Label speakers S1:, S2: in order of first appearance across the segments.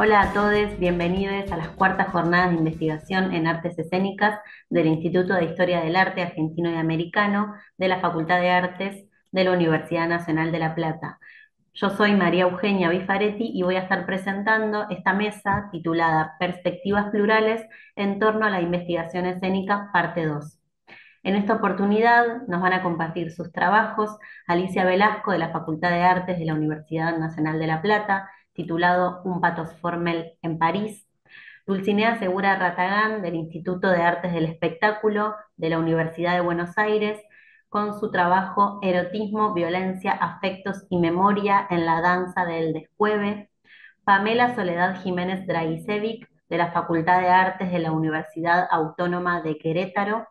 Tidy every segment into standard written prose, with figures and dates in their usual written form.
S1: Hola a todos, bienvenidos a las cuartas jornadas de investigación en artes escénicas del Instituto de Historia del Arte Argentino y Americano de la Facultad de Artes de la Universidad Nacional de La Plata. Yo soy María Eugenia Bifaretti y voy a estar presentando esta mesa titulada Perspectivas Plurales en torno a la investigación escénica, parte 2. En esta oportunidad nos van a compartir sus trabajos Alicia Velasco de la Facultad de Artes de la Universidad Nacional de La Plata, titulado Un patos formel en París; Dulcinea Segura Ratagán del Instituto de Artes del Espectáculo de la Universidad de Buenos Aires, con su trabajo Erotismo, Violencia, Afectos y Memoria en la Danza del Descueve; Pamela Soledad Jiménez Dragicevic de la Facultad de Artes de la Universidad Autónoma de Querétaro,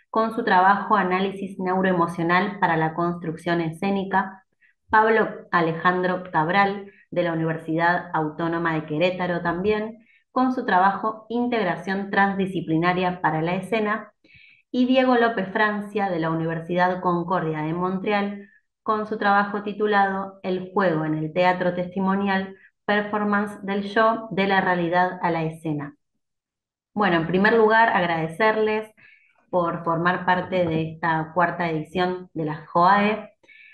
S1: con su trabajo Análisis Neuroemocional para la Construcción Escénica; Pablo Alejandro Cabral de la Universidad Autónoma de Querétaro también, con su trabajo Integración Transdisciplinaria para la Escena; y Diego López Francia de la Universidad Concordia de Montreal, con su trabajo titulado El juego en el teatro testimonial, performance del yo de la realidad a la escena. Bueno, en primer lugar, agradecerles por formar parte de esta cuarta edición de la JOAE.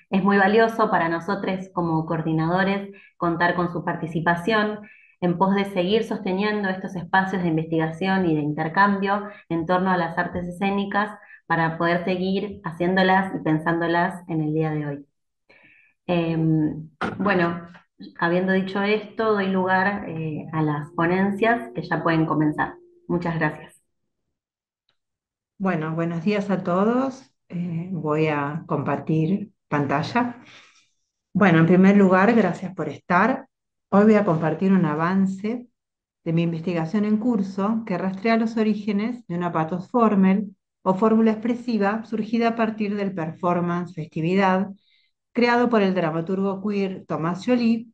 S1: Es muy valioso para nosotros como coordinadores contar con su participación en pos de seguir sosteniendo estos espacios de investigación y de intercambio en torno a las artes escénicas para poder seguir haciéndolas y pensándolas en el día de hoy. Bueno, habiendo dicho esto, doy lugar a las ponencias que ya pueden comenzar. Muchas gracias.
S2: Bueno, buenos días a todos. Voy a compartir pantalla. Bueno, en primer lugar, gracias por estar. Hoy voy a compartir un avance de mi investigación en curso que rastrea los orígenes de una pathos formel o fórmula expresiva surgida a partir del performance Festividad, creado por el dramaturgo queer Tomás Joly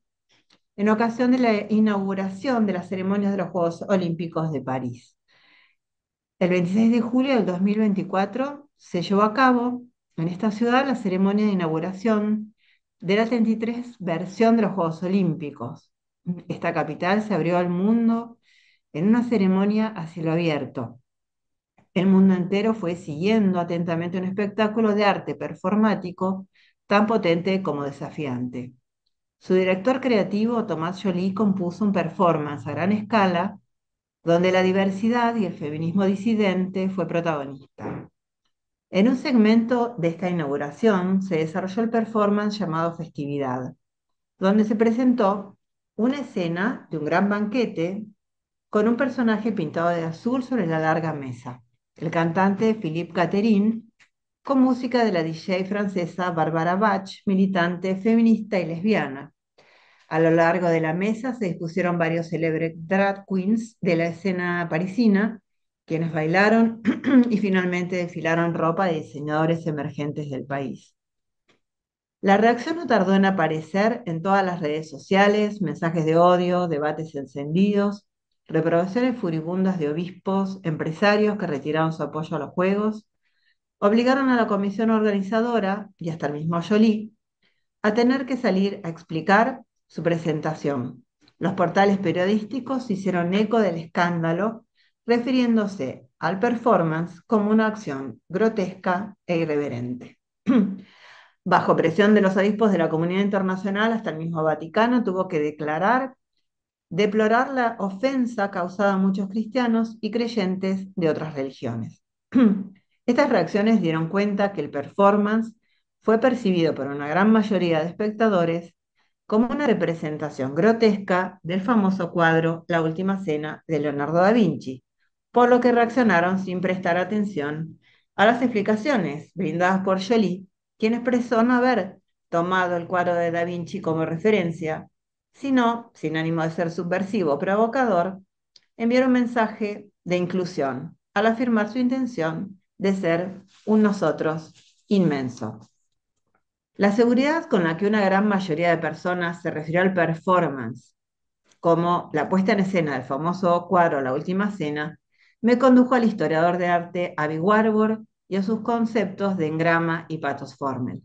S2: en ocasión de la inauguración de las ceremonias de los Juegos Olímpicos de París. El 26 de julio del 2024 se llevó a cabo en esta ciudad la ceremonia de inauguración de la 33 versión de los Juegos Olímpicos. Esta capital se abrió al mundo en una ceremonia a cielo abierto. El mundo entero fue siguiendo atentamente un espectáculo de arte performático tan potente como desafiante. Su director creativo, Tomás Joly, compuso un performance a gran escala donde la diversidad y el feminismo disidente fue protagonista. En un segmento de esta inauguración se desarrolló el performance llamado Festividad, donde se presentó una escena de un gran banquete con un personaje pintado de azul sobre la larga mesa, el cantante Philippe Catherine, con música de la DJ francesa Barbara Bach, militante feminista y lesbiana. A lo largo de la mesa se dispusieron varios célebres drag queens de la escena parisina, quienes bailaron y finalmente desfilaron ropa de diseñadores emergentes del país. La reacción no tardó en aparecer en todas las redes sociales: mensajes de odio, debates encendidos, reprobaciones furibundas de obispos, empresarios que retiraron su apoyo a los Juegos, obligaron a la comisión organizadora y hasta el mismo Joly a tener que salir a explicar su presentación. Los portales periodísticos hicieron eco del escándalo, refiriéndose al performance como una acción grotesca e irreverente. Bajo presión de los obispos de la comunidad internacional, hasta el mismo Vaticano tuvo que deplorar la ofensa causada a muchos cristianos y creyentes de otras religiones. Estas reacciones dieron cuenta que el performance fue percibido por una gran mayoría de espectadores como una representación grotesca del famoso cuadro La Última Cena de Leonardo da Vinci, por lo que reaccionaron sin prestar atención a las explicaciones brindadas por Joly, quien expresó no haber tomado el cuadro de Da Vinci como referencia, sino, sin ánimo de ser subversivo o provocador, enviar un mensaje de inclusión al afirmar su intención de ser un nosotros inmenso. La seguridad con la que una gran mayoría de personas se refirió al performance como la puesta en escena del famoso cuadro La Última Cena me condujo al historiador de arte Aby Warburg y a sus conceptos de engrama y pathos formel.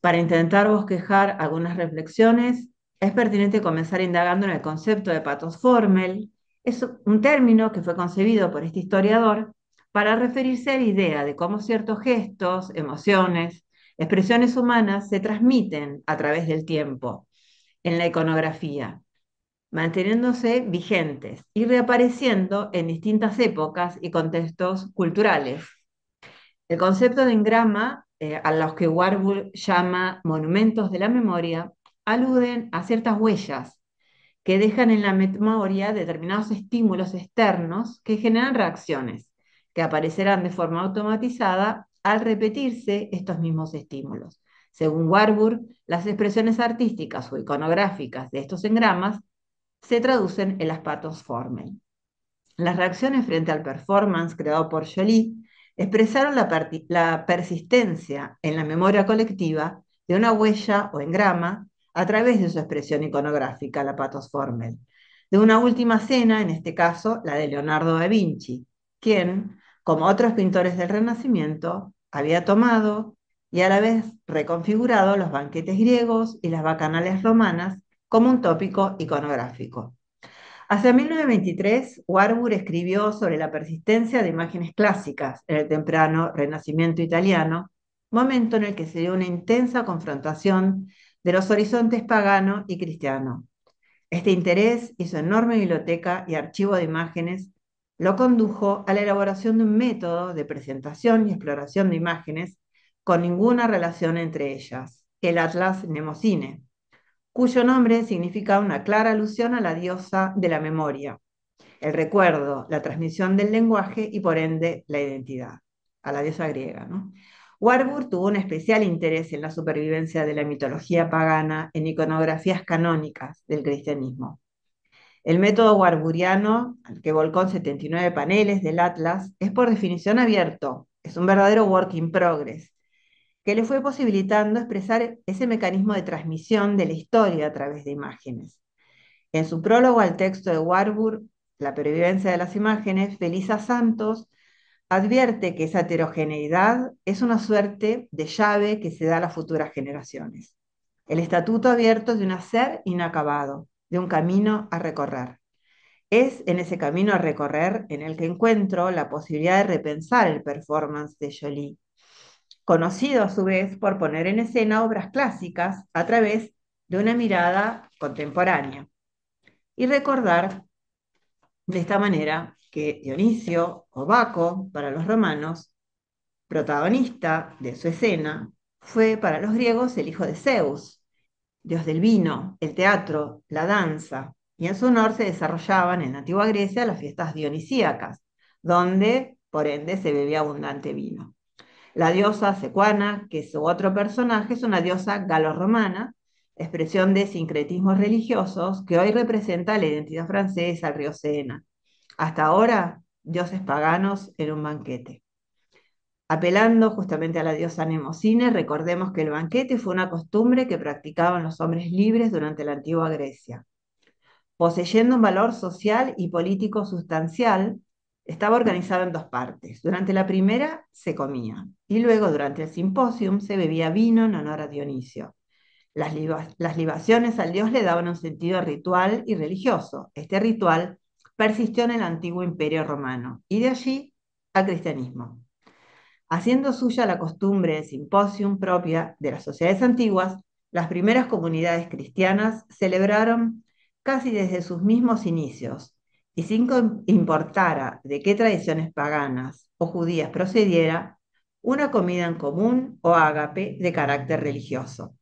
S2: Para intentar bosquejar algunas reflexiones, es pertinente comenzar indagando en el concepto de pathos formel. Es un término que fue concebido por este historiador para referirse a la idea de cómo ciertos gestos, emociones, expresiones humanas se transmiten a través del tiempo en la iconografía, manteniéndose vigentes y reapareciendo en distintas épocas y contextos culturales. El concepto de engrama, a los que Warburg llama monumentos de la memoria, aluden a ciertas huellas que dejan en la memoria determinados estímulos externos que generan reacciones, que aparecerán de forma automatizada al repetirse estos mismos estímulos. Según Warburg, las expresiones artísticas o iconográficas de estos engramas se traducen en las pathos formel. Las reacciones frente al performance creado por Joly expresaron la persistencia en la memoria colectiva de una huella o engrama a través de su expresión iconográfica, la pathos formel, de una última cena, en este caso la de Leonardo da Vinci, quien, como otros pintores del Renacimiento, había tomado y a la vez reconfigurado los banquetes griegos y las bacanales romanas como un tópico iconográfico. Hacia 1923, Warburg escribió sobre la persistencia de imágenes clásicas en el temprano Renacimiento italiano, momento en el que se dio una intensa confrontación de los horizontes pagano y cristiano. Este interés y su enorme biblioteca y archivo de imágenes lo condujo a la elaboración de un método de presentación y exploración de imágenes con ninguna relación entre ellas, el Atlas Mnemosyne, cuyo nombre significa una clara alusión a la diosa de la memoria, el recuerdo, la transmisión del lenguaje y por ende la identidad, a la diosa griega, ¿no? Warburg tuvo un especial interés en la supervivencia de la mitología pagana en iconografías canónicas del cristianismo. El método warburgiano, al que volcó en 79 paneles del Atlas, es por definición abierto, es un verdadero work in progress, que le fue posibilitando expresar ese mecanismo de transmisión de la historia a través de imágenes. En su prólogo al texto de Warburg, La pervivencia de las imágenes, Felisa Santos advierte que esa heterogeneidad es una suerte de llave que se da a las futuras generaciones. El estatuto abierto de un hacer inacabado, de un camino a recorrer. Es en ese camino a recorrer en el que encuentro la posibilidad de repensar el performance de Joly, conocido a su vez por poner en escena obras clásicas a través de una mirada contemporánea. Y recordar de esta manera que Dionisio o Baco, para los romanos, protagonista de su escena, fue para los griegos el hijo de Zeus, dios del vino, el teatro, la danza, y en su honor se desarrollaban en la antigua Grecia las fiestas dionisíacas, donde, por ende, se bebía abundante vino. La diosa Secuana, que es su otro personaje, es una diosa galorromana, expresión de sincretismos religiosos que hoy representa la identidad francesa, el río Sena. Hasta ahora, dioses paganos en un banquete. Apelando justamente a la diosa Mnemosyne, recordemos que el banquete fue una costumbre que practicaban los hombres libres durante la antigua Grecia. Poseyendo un valor social y político sustancial, estaba organizado en dos partes. Durante la primera se comía y luego durante el simposium se bebía vino en honor a Dionisio. Las libaciones al dios le daban un sentido ritual y religioso. Este ritual persistió en el antiguo imperio romano y de allí al cristianismo. Haciendo suya la costumbre del simposium propia de las sociedades antiguas, las primeras comunidades cristianas celebraron casi desde sus mismos inicios, y sin que importara de qué tradiciones paganas o judías procediera, una comida en común o ágape de carácter religioso.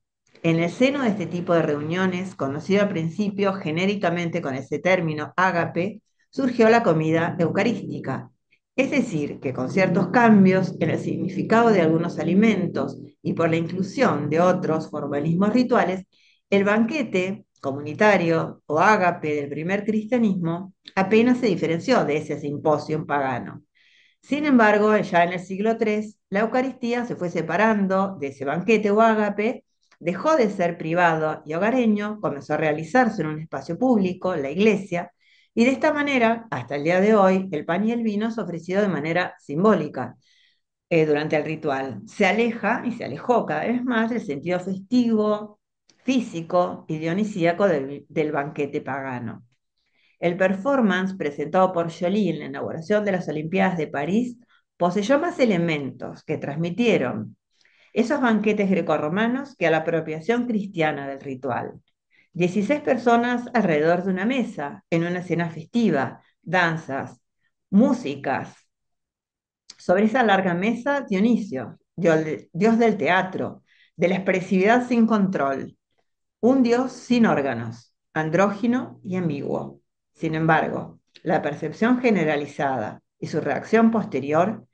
S2: En el seno de este tipo de reuniones, conocido al principio genéricamente con ese término ágape, surgió la comida eucarística, es decir, que con ciertos cambios en el significado de algunos alimentos y por la inclusión de otros formalismos rituales, el banquete comunitario o ágape del primer cristianismo apenas se diferenció de ese simposio pagano. Sin embargo, ya en el siglo III, la Eucaristía se fue separando de ese banquete o ágape, dejó de ser privado y hogareño, comenzó a realizarse en un espacio público, la iglesia, y de esta manera, hasta el día de hoy, el pan y el vino es ofrecido de manera simbólica durante el ritual. Se aleja y se alejó cada vez más del sentido festivo, físico y dionisíaco del banquete pagano. El performance presentado por Joly en la inauguración de las Olimpiadas de París poseyó más elementos que transmitieron esos banquetes grecorromanos que a la apropiación cristiana del ritual. 16 personas alrededor de una mesa, en una cena festiva, danzas, músicas. Sobre esa larga mesa, Dionisio, dios del teatro, de la expresividad sin control, un dios sin órganos, andrógino y ambiguo. Sin embargo, la percepción generalizada y su reacción posterior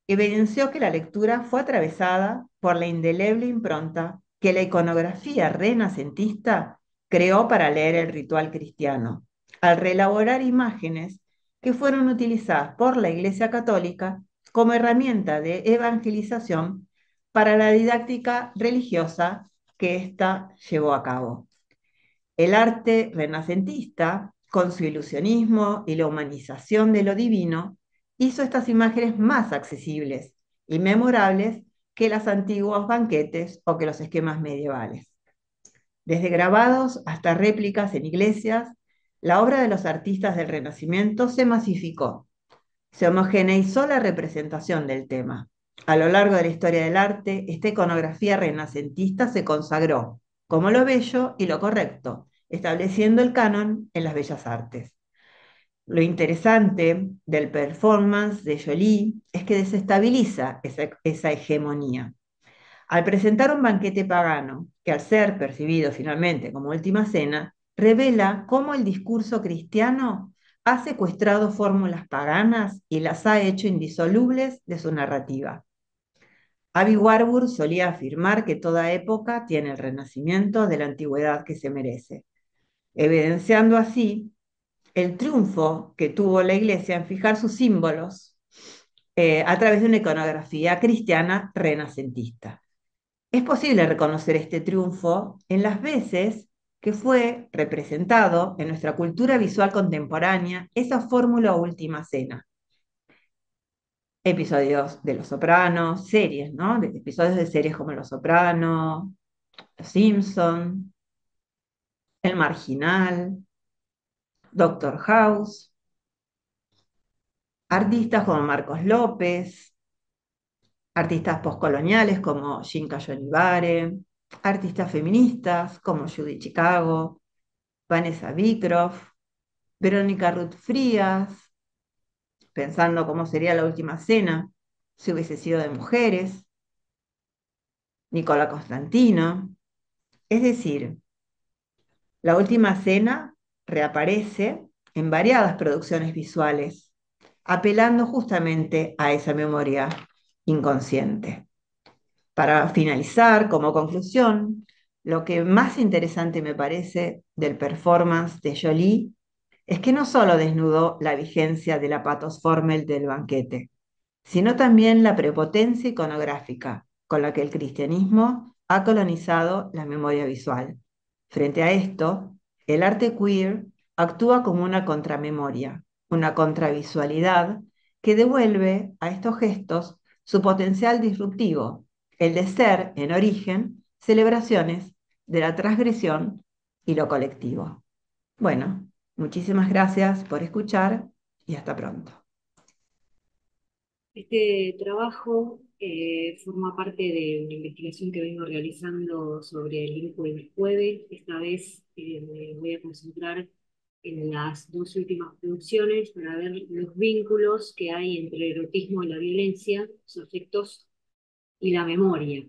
S2: evidenció que la lectura fue atravesada por la indeleble impronta que la iconografía renacentista creó para leer el ritual cristiano, al reelaborar imágenes que fueron utilizadas por la Iglesia Católica como herramienta de evangelización para la didáctica religiosa que ésta llevó a cabo. El arte renacentista, con su ilusionismo y la humanización de lo divino, hizo estas imágenes más accesibles y memorables que los antiguos banquetes o que los esquemas medievales. Desde grabados hasta réplicas en iglesias, la obra de los artistas del Renacimiento se masificó, se homogeneizó la representación del tema. A lo largo de la historia del arte, esta iconografía renacentista se consagró como lo bello y lo correcto, estableciendo el canon en las bellas artes. Lo interesante del performance de Joly es que desestabiliza esa hegemonía. Al presentar un banquete pagano, que al ser percibido finalmente como última cena, revela cómo el discurso cristiano ha secuestrado fórmulas paganas y las ha hecho indisolubles de su narrativa. Abby Warburg solía afirmar que toda época tiene el renacimiento de la antigüedad que se merece, evidenciando así el triunfo que tuvo la Iglesia en fijar sus símbolos a través de una iconografía cristiana renacentista. Es posible reconocer este triunfo en las veces que fue representado en nuestra cultura visual contemporánea esa fórmula última cena. Episodios de Los Sopranos, series, ¿no? Episodios de series como Los Sopranos, Los Simpson, El Marginal, Doctor House, artistas como Marcos López, artistas postcoloniales como Shinka Yonibare, artistas feministas como Judy Chicago, Vanessa Bicroft, Verónica Ruth Frías, pensando cómo sería la última cena si hubiese sido de mujeres, Nicola Constantino. Es decir, la última cena reaparece en variadas producciones visuales, apelando justamente a esa memoria inconsciente. Para finalizar, como conclusión, lo que más interesante me parece del performance de Joly es que no solo desnudó la vigencia de la pathos formel del banquete, sino también la prepotencia iconográfica con la que el cristianismo ha colonizado la memoria visual. Frente a esto, el arte queer actúa como una contramemoria, una contravisualidad que devuelve a estos gestos su potencial disruptivo, el de ser, en origen, celebraciones de la transgresión y lo colectivo. Bueno, muchísimas gracias por escuchar y hasta pronto.
S3: Este trabajo forma parte de una investigación que vengo realizando sobre el grupo del jueves. Esta vez me voy a concentrar en las dos últimas producciones para ver los vínculos que hay entre el erotismo y la violencia, sus efectos y la memoria.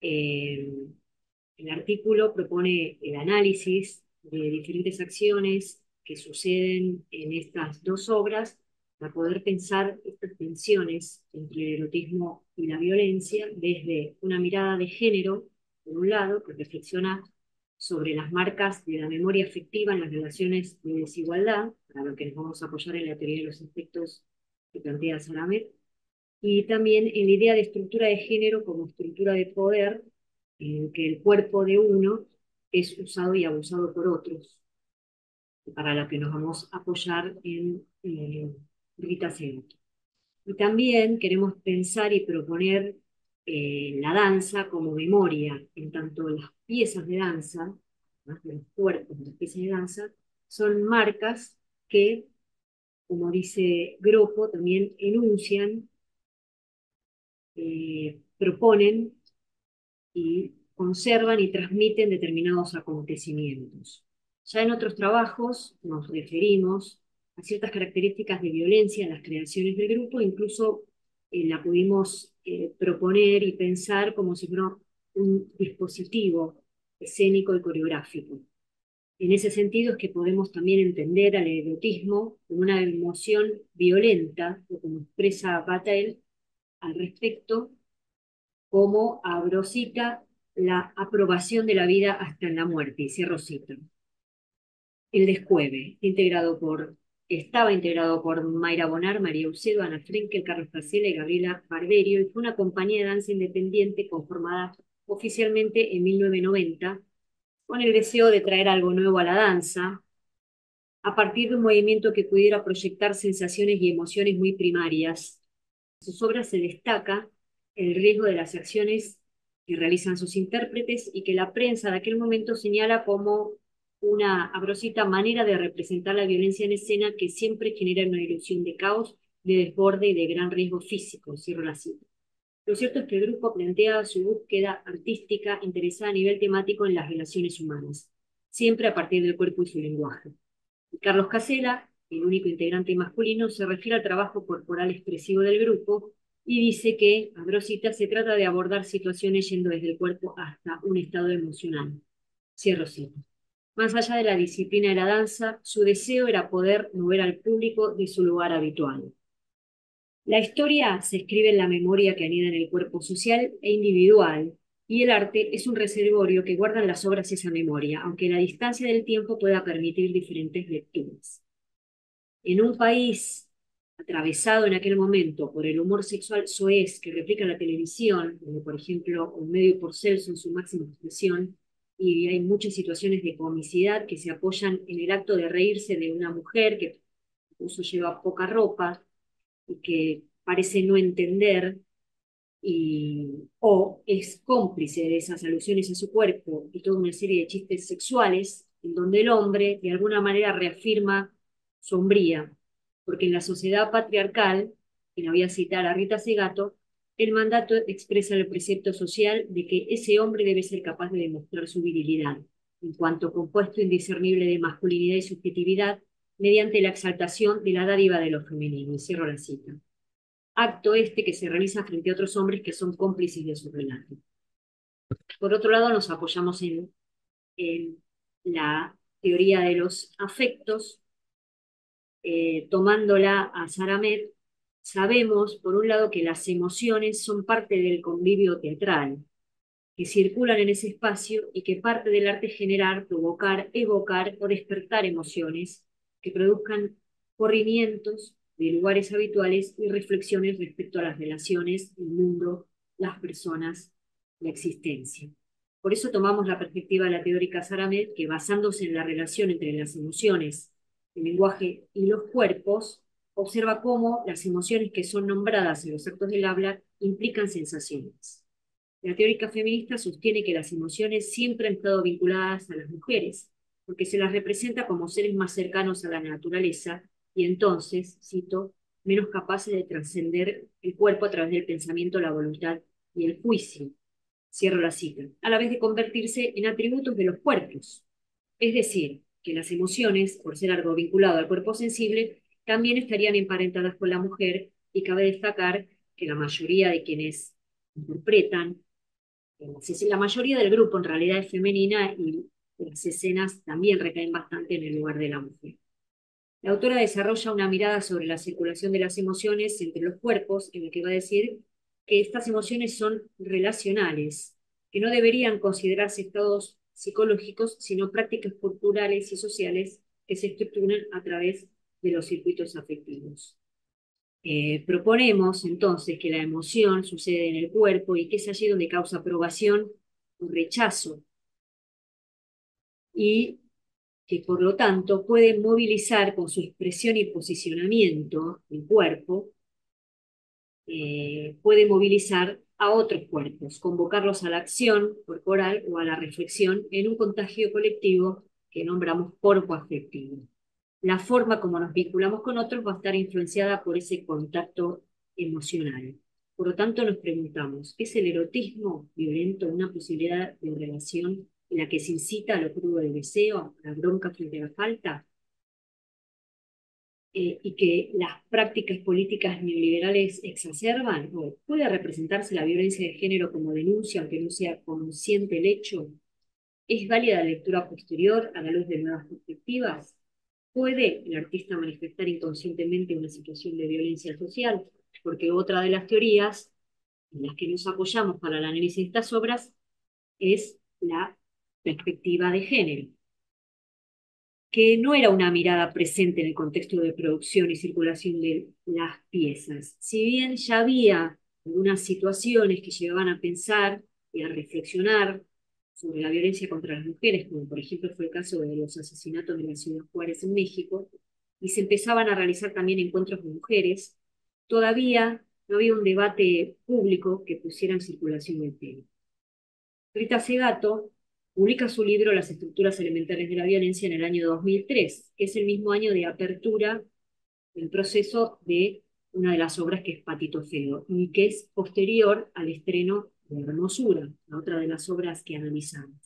S3: Eh, el artículo propone el análisis de diferentes acciones que suceden en estas dos obras para poder pensar estas tensiones entre el erotismo y la violencia desde una mirada de género, por un lado, que reflexiona sobre las marcas de la memoria afectiva en las relaciones de desigualdad, para lo que nos vamos a apoyar en la teoría de los aspectos que plantea Saramet, y también en la idea de estructura de género como estructura de poder, en que el cuerpo de uno es usado y abusado por otros, para lo que nos vamos a apoyar en Rita Segato. Y también queremos pensar y proponer la danza como memoria, en tanto las piezas de danza, más de los cuerpos de las piezas de danza, son marcas que, como dice Gropo, también enuncian, proponen y conservan y transmiten determinados acontecimientos. Ya en otros trabajos nos referimos a ciertas características de violencia en las creaciones del grupo, incluso la pudimos proponer y pensar como si fuera un dispositivo escénico y coreográfico. En ese sentido es que podemos también entender al erotismo como una emoción violenta, o como expresa Bataille al respecto, como a Rosita la aprobación de la vida hasta en la muerte, y cierro cita. El Descueve, estaba integrado por Mayra Bonar, María Ucedo, Ana Frenkel, Carlos Casella y Gabriela Barberio, y fue una compañía de danza independiente conformada oficialmente en 1990, con el deseo de traer algo nuevo a la danza, a partir de un movimiento que pudiera proyectar sensaciones y emociones muy primarias. En sus obras se destaca el riesgo de las acciones que realizan sus intérpretes y que la prensa de aquel momento señala como una abrosita manera de representar la violencia en escena que siempre genera una ilusión de caos, de desborde y de gran riesgo físico. Cierro la cita. Lo cierto es que el grupo plantea su búsqueda artística interesada a nivel temático en las relaciones humanas, siempre a partir del cuerpo y su lenguaje. Carlos Casella, el único integrante masculino, se refiere al trabajo corporal expresivo del grupo y dice que Abrosita se trata de abordar situaciones yendo desde el cuerpo hasta un estado emocional. Cierro cita. Más allá de la disciplina de la danza, su deseo era poder mover al público de su lugar habitual. La historia se escribe en la memoria que anida en el cuerpo social e individual, y el arte es un reservorio que guardan las obras esa memoria, aunque la distancia del tiempo pueda permitir diferentes lecturas. En un país atravesado en aquel momento por el humor sexual soez que replica la televisión, como por ejemplo un medio porcel son su máxima expresión, y hay muchas situaciones de comicidad que se apoyan en el acto de reírse de una mujer que incluso lleva poca ropa y que parece no entender o es cómplice de esas alusiones a su cuerpo y toda una serie de chistes sexuales, en donde el hombre de alguna manera reafirma su hombría, porque en la sociedad patriarcal, y la voy a citar a Rita Segato, el mandato expresa el precepto social de que ese hombre debe ser capaz de demostrar su virilidad, en cuanto compuesto indiscernible de masculinidad y subjetividad, mediante la exaltación de la dádiva de lo femenino. Y cierro la cita. Acto este que se realiza frente a otros hombres que son cómplices de su relato. Por otro lado, nos apoyamos en la teoría de los afectos, tomándola a Saramet. Sabemos, por un lado, que las emociones son parte del convivio teatral, que circulan en ese espacio y que parte del arte es generar, provocar, evocar o despertar emociones que produzcan corrimientos de lugares habituales y reflexiones respecto a las relaciones, el mundo, las personas, la existencia. Por eso tomamos la perspectiva de la teórica Saramet, que basándose en la relación entre las emociones, el lenguaje y los cuerpos, observa cómo las emociones que son nombradas en los actos del habla implican sensaciones. La teórica feminista sostiene que las emociones siempre han estado vinculadas a las mujeres, porque se las representa como seres más cercanos a la naturaleza y entonces, cito, menos capaces de trascender el cuerpo a través del pensamiento, la voluntad y el juicio. Cierro la cita. A la vez de convertirse en atributos de los cuerpos. Es decir, que las emociones, por ser algo vinculado al cuerpo sensible, también estarían emparentadas con la mujer y cabe destacar que la mayoría de quienes interpretan la mayoría del grupo en realidad es femenina y las escenas también recaen bastante en el lugar de la mujer. La autora desarrolla una mirada sobre la circulación de las emociones entre los cuerpos, en la que va a decir que estas emociones son relacionales, que no deberían considerarse estados psicológicos, sino prácticas culturales y sociales que se estructuran a través de los circuitos afectivos. Proponemos entonces que la emoción sucede en el cuerpo y que es allí donde causa aprobación o rechazo y que por lo tanto puede movilizar con su expresión y posicionamiento el cuerpo, puede movilizar a otros cuerpos, convocarlos a la acción corporal o a la reflexión en un contagio colectivo que nombramos cuerpo afectivo. La forma como nos vinculamos con otros va a estar influenciada por ese contacto emocional. Por lo tanto, nos preguntamos, ¿es el erotismo violento una posibilidad de relación en la que se incita a lo crudo del deseo, a la bronca frente a la falta? Y que las prácticas políticas neoliberales exacerban, o puede representarse la violencia de género como denuncia, aunque no sea consciente el hecho. ¿Es válida la lectura posterior a la luz de nuevas perspectivas? ¿Puede el artista manifestar inconscientemente una situación de violencia social? Porque otra de las teorías en las que nos apoyamos para el análisis de estas obras es la perspectiva de género, que no era una mirada presente en el contexto de producción y circulación de las piezas. Si bien ya había algunas situaciones que llevaban a pensar y a reflexionar sobre la violencia contra las mujeres, como por ejemplo fue el caso de los asesinatos de la ciudad Juárez en México, y se empezaban a realizar también encuentros de mujeres, todavía no había un debate público que pusiera en circulación el tema. Rita Segato publica su libro Las estructuras elementales de la violencia en el año 2003, que es el mismo año de apertura del proceso de una de las obras que es Patito Feo, y que es posterior al estreno de Hermosura, la otra de las obras que analizamos.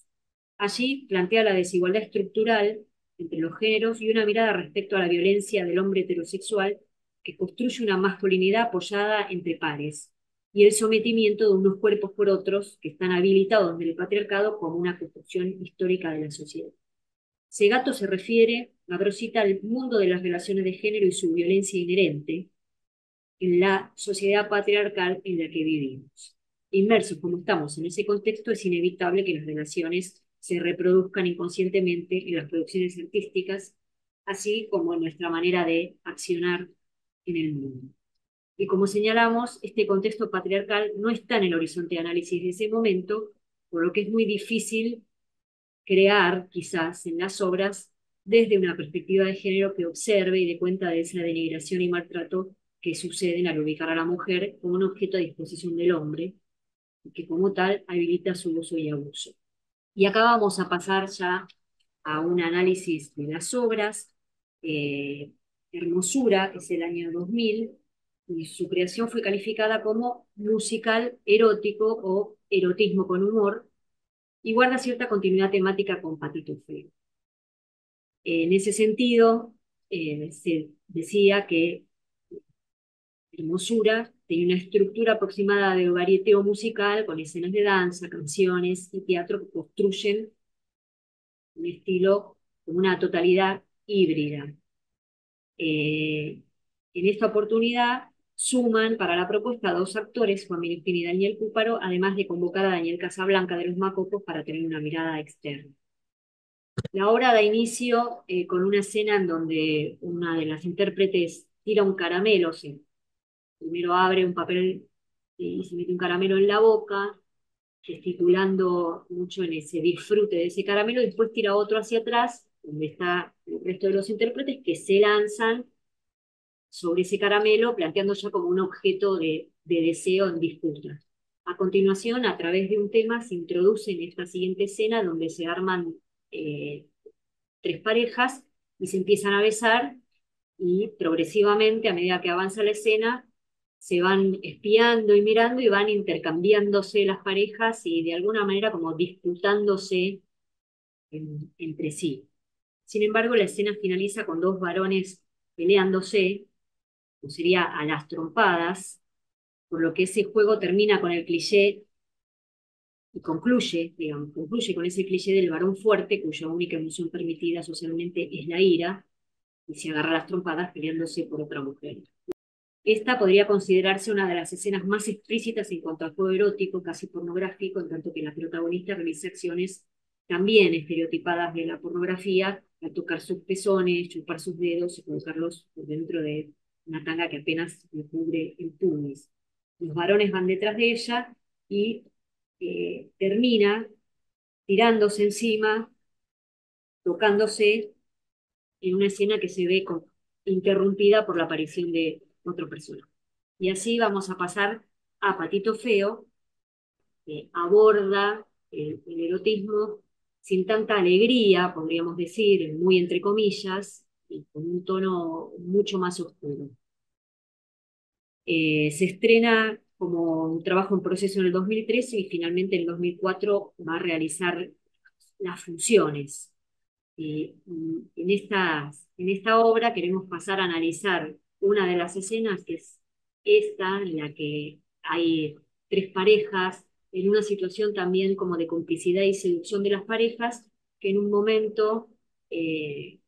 S3: Allí plantea la desigualdad estructural entre los géneros y una mirada respecto a la violencia del hombre heterosexual que construye una masculinidad apoyada entre pares y el sometimiento de unos cuerpos por otros que están habilitados del patriarcado como una construcción histórica de la sociedad. Segato se refiere, Gabrosita, al mundo de las relaciones de género y su violencia inherente en la sociedad patriarcal en la que vivimos. Inmersos como estamos en ese contexto, es inevitable que las relaciones se reproduzcan inconscientemente en las producciones artísticas, así como en nuestra manera de accionar en el mundo. Y como señalamos, este contexto patriarcal no está en el horizonte de análisis de ese momento, por lo que es muy difícil crear, quizás, en las obras, desde una perspectiva de género que observe y dé cuenta de esa denigración y maltrato que suceden al ubicar a la mujer como un objeto a disposición del hombre, y que como tal habilita su uso y abuso. Y acá vamos a pasar ya a un análisis de las obras. Hermosura es el año 2000 y su creación fue calificada como musical erótico o erotismo con humor y guarda cierta continuidad temática con Patito Feo. En ese sentido, se decía que Hermosura tenía una estructura aproximada de varieteo musical con escenas de danza, canciones y teatro que construyen un estilo con una totalidad híbrida. En esta oportunidad suman para la propuesta dos actores, Juan Minujín y Daniel Cúparo, además de convocar a Daniel Casablanca de los Macocos para tener una mirada externa. La obra da inicio con una escena en donde una de las intérpretes tira un caramelo, primero abre un papel y se mete un caramelo en la boca, gesticulando mucho en ese disfrute de ese caramelo, y después tira otro hacia atrás, donde está el resto de los intérpretes que se lanzan sobre ese caramelo, planteando ya como un objeto de deseo en disputa. A continuación, a través de un tema, se introduce en esta siguiente escena donde se arman tres parejas y se empiezan a besar y progresivamente, a medida que avanza la escena, se van espiando y mirando y van intercambiándose las parejas y de alguna manera como disputándose entre sí. Sin embargo, la escena finaliza con dos varones peleándose, o sería a las trompadas, por lo que ese juego termina con el cliché y concluye, digamos, concluye con ese cliché del varón fuerte, cuya única emoción permitida socialmente es la ira, y se agarra a las trompadas peleándose por otra mujer. Esta podría considerarse una de las escenas más explícitas en cuanto al juego erótico, casi pornográfico, en tanto que la protagonista realiza acciones también estereotipadas de la pornografía, al tocar sus pezones, chupar sus dedos y colocarlos por dentro de una tanga que apenas le cubre el pubis. Los varones van detrás de ella y termina tirándose encima, tocándose en una escena que se ve interrumpida por la aparición de otro personaje. Y así vamos a pasar a Patito Feo, aborda el erotismo sin tanta alegría, podríamos decir, muy entre comillas, y con un tono mucho más oscuro. Se estrena como un trabajo en proceso en el 2013 y finalmente en el 2004 va a realizar las funciones. En esta obra queremos pasar a analizar una de las escenas, que es esta, en la que hay tres parejas, en una situación también como de complicidad y seducción de las parejas, que en un momento eh,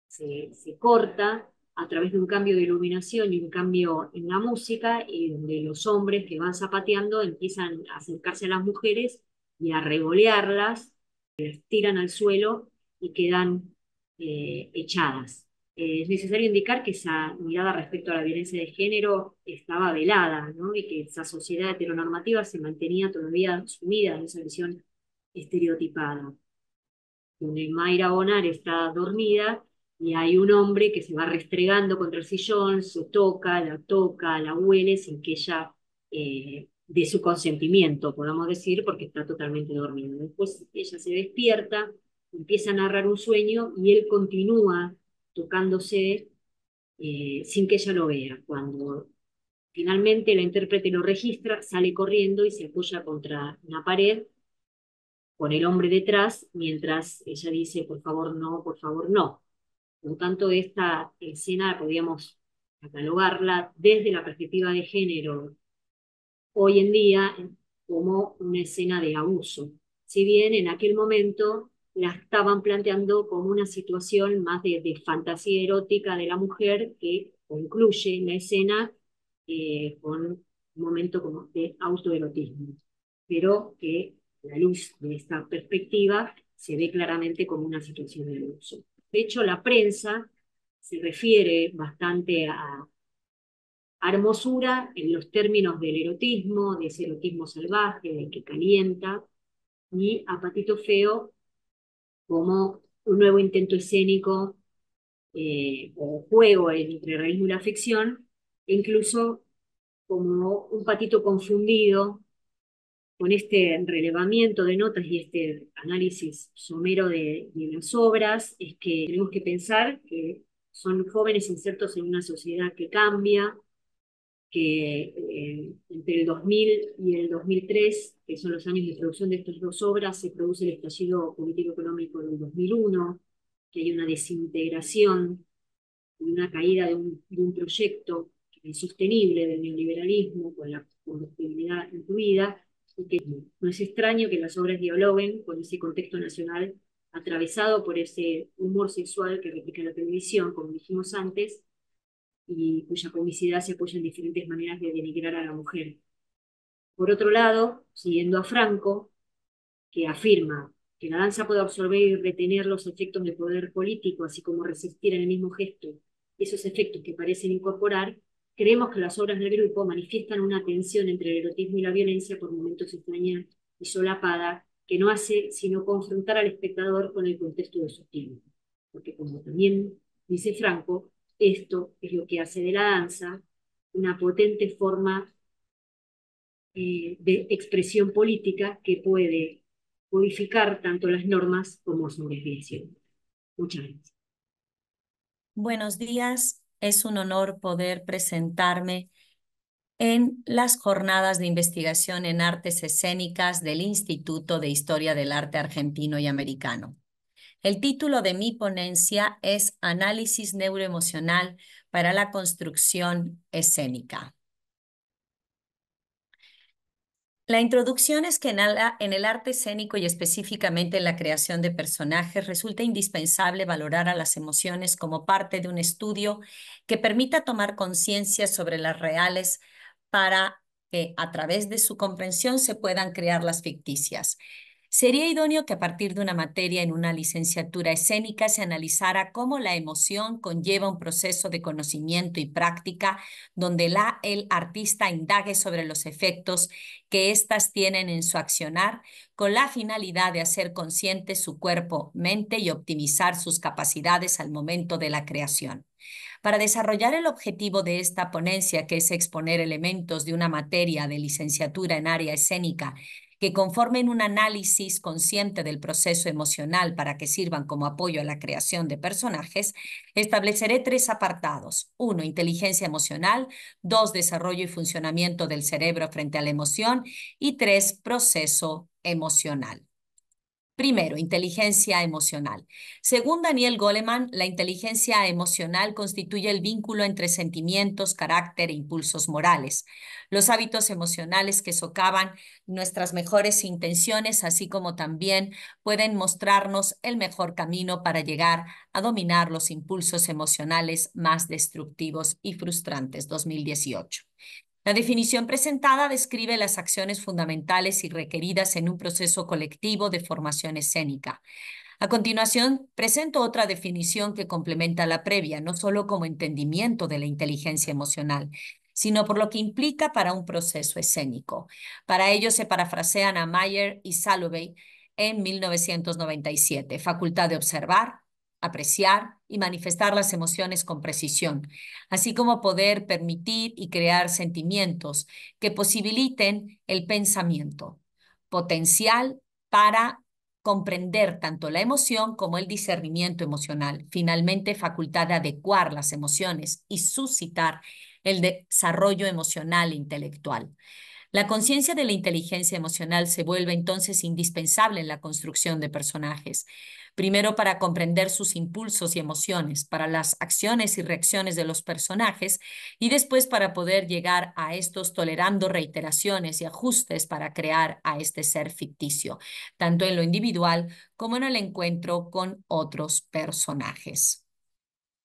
S3: se corta a través de un cambio de iluminación y un cambio en la música, y donde los hombres que van zapateando empiezan a acercarse a las mujeres y a revolearlas, las tiran al suelo y quedan echadas. Es necesario indicar que esa mirada respecto a la violencia de género estaba velada, ¿no? Y que esa sociedad heteronormativa se mantenía todavía sumida en esa visión estereotipada, donde Mayra Bonar está dormida y hay un hombre que se va restregando contra el sillón, se toca, la huele sin que ella dé su consentimiento, podamos decir, porque está totalmente dormida. Después ella se despierta, empieza a narrar un sueño y él continúa tocándose sin que ella lo vea. Cuando finalmente la intérprete lo registra, sale corriendo y se apoya contra una pared con el hombre detrás, mientras ella dice, por favor, no, por favor, no. Por lo tanto, esta escena podríamos catalogarla desde la perspectiva de género hoy en día como una escena de abuso. Si bien en aquel momento la estaban planteando como una situación más de fantasía erótica de la mujer, que concluye la escena con un momento como de autoerotismo, pero que a la luz de esta perspectiva se ve claramente como una situación de abuso. De hecho, la prensa se refiere bastante a hermosura en los términos del erotismo, de ese erotismo salvaje, del que calienta, y a Patito Feo como un nuevo intento escénico o juego entre el realismo y la ficción, e incluso como un patito confundido con este relevamiento de notas y este análisis somero de las obras. Es que tenemos que pensar que son jóvenes insertos en una sociedad que cambia, que entre el 2000 y el 2003, que son los años de producción de estas dos obras, se produce el estallido político-económico del 2001, que hay una desintegración y una caída de un proyecto insostenible del neoliberalismo, con la productividad incluida, y que no es extraño que las obras dialoguen con ese contexto nacional atravesado por ese humor sexual que replica la televisión, como dijimos antes, y cuya comicidad se apoya en diferentes maneras de denigrar a la mujer. Por otro lado, siguiendo a Franco, que afirma que la danza puede absorber y retener los efectos de poder político, así como resistir en el mismo gesto esos efectos que parecen incorporar, creemos que las obras del grupo manifiestan una tensión entre el erotismo y la violencia por momentos extraña y solapada, que no hace sino confrontar al espectador con el contexto de su tiempo. Porque como también dice Franco, esto es lo que hace de la danza una potente forma de expresión política que puede modificar tanto las normas como su desviación. Muchas gracias.
S4: Buenos días, es un honor poder presentarme en las jornadas de investigación en artes escénicas del Instituto de Historia del Arte Argentino y Americano. El título de mi ponencia es Análisis neuroemocional para la construcción escénica. La introducción es que en el arte escénico y específicamente en la creación de personajes resulta indispensable valorar a las emociones como parte de un estudio que permita tomar conciencia sobre las reales para que a través de su comprensión se puedan crear las ficticias. Sería idóneo que a partir de una materia en una licenciatura escénica se analizara cómo la emoción conlleva un proceso de conocimiento y práctica donde el artista indague sobre los efectos que éstas tienen en su accionar con la finalidad de hacer consciente su cuerpo, mente y optimizar sus capacidades al momento de la creación. Para desarrollar el objetivo de esta ponencia, que es exponer elementos de una materia de licenciatura en área escénica que conformen un análisis consciente del proceso emocional para que sirvan como apoyo a la creación de personajes, estableceré 3 apartados. 1, inteligencia emocional. 2, desarrollo y funcionamiento del cerebro frente a la emoción. Y 3, proceso emocional. Primero, inteligencia emocional. Según Daniel Goleman, la inteligencia emocional constituye el vínculo entre sentimientos, carácter e impulsos morales. Los hábitos emocionales que socavan nuestras mejores intenciones, así como también pueden mostrarnos el mejor camino para llegar a dominar los impulsos emocionales más destructivos y frustrantes. 2018. La definición presentada describe las acciones fundamentales y requeridas en un proceso colectivo de formación escénica. A continuación, presento otra definición que complementa la previa, no solo como entendimiento de la inteligencia emocional, sino por lo que implica para un proceso escénico. Para ello se parafrasean a Mayer y Salovey en 1997, facultad de observar, apreciar y manifestar las emociones con precisión, así como poder permitir y crear sentimientos que posibiliten el pensamiento, potencial para comprender tanto la emoción como el discernimiento emocional, finalmente facultad de adecuar las emociones y suscitar el desarrollo emocional e intelectual. La conciencia de la inteligencia emocional se vuelve entonces indispensable en la construcción de personajes. Primero, para comprender sus impulsos y emociones, para las acciones y reacciones de los personajes, y después para poder llegar a estos tolerando reiteraciones y ajustes para crear a este ser ficticio, tanto en lo individual como en el encuentro con otros personajes.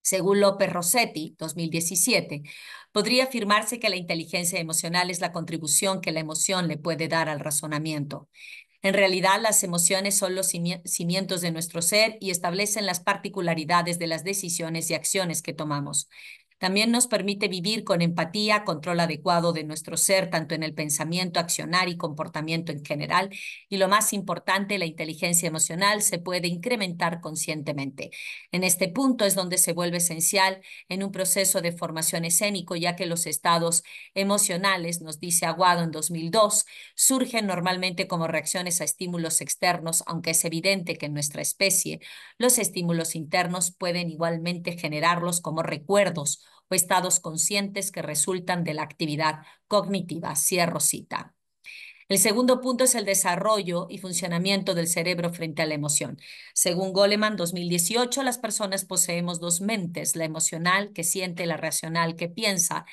S4: Según López Rossetti, 2017, podría afirmarse que la inteligencia emocional es la contribución que la emoción le puede dar al razonamiento. En realidad, las emociones son los cimientos de nuestro ser y establecen las particularidades de las decisiones y acciones que tomamos. También nos permite vivir con empatía, control adecuado de nuestro ser, tanto en el pensamiento, accionar y comportamiento en general. Y lo más importante, la inteligencia emocional se puede incrementar conscientemente. En este punto es donde se vuelve esencial en un proceso de formación escénico, ya que los estados emocionales, nos dice Aguado en 2002, surgen normalmente como reacciones a estímulos externos, aunque es evidente que en nuestra especie los estímulos internos pueden igualmente generarlos como recuerdos o estados conscientes que resultan de la actividad cognitiva. Cierro cita. El segundo punto es el desarrollo y funcionamiento del cerebro frente a la emoción. Según Goleman, 2018, las personas poseemos 2 mentes, la emocional que siente, la racional que piensa,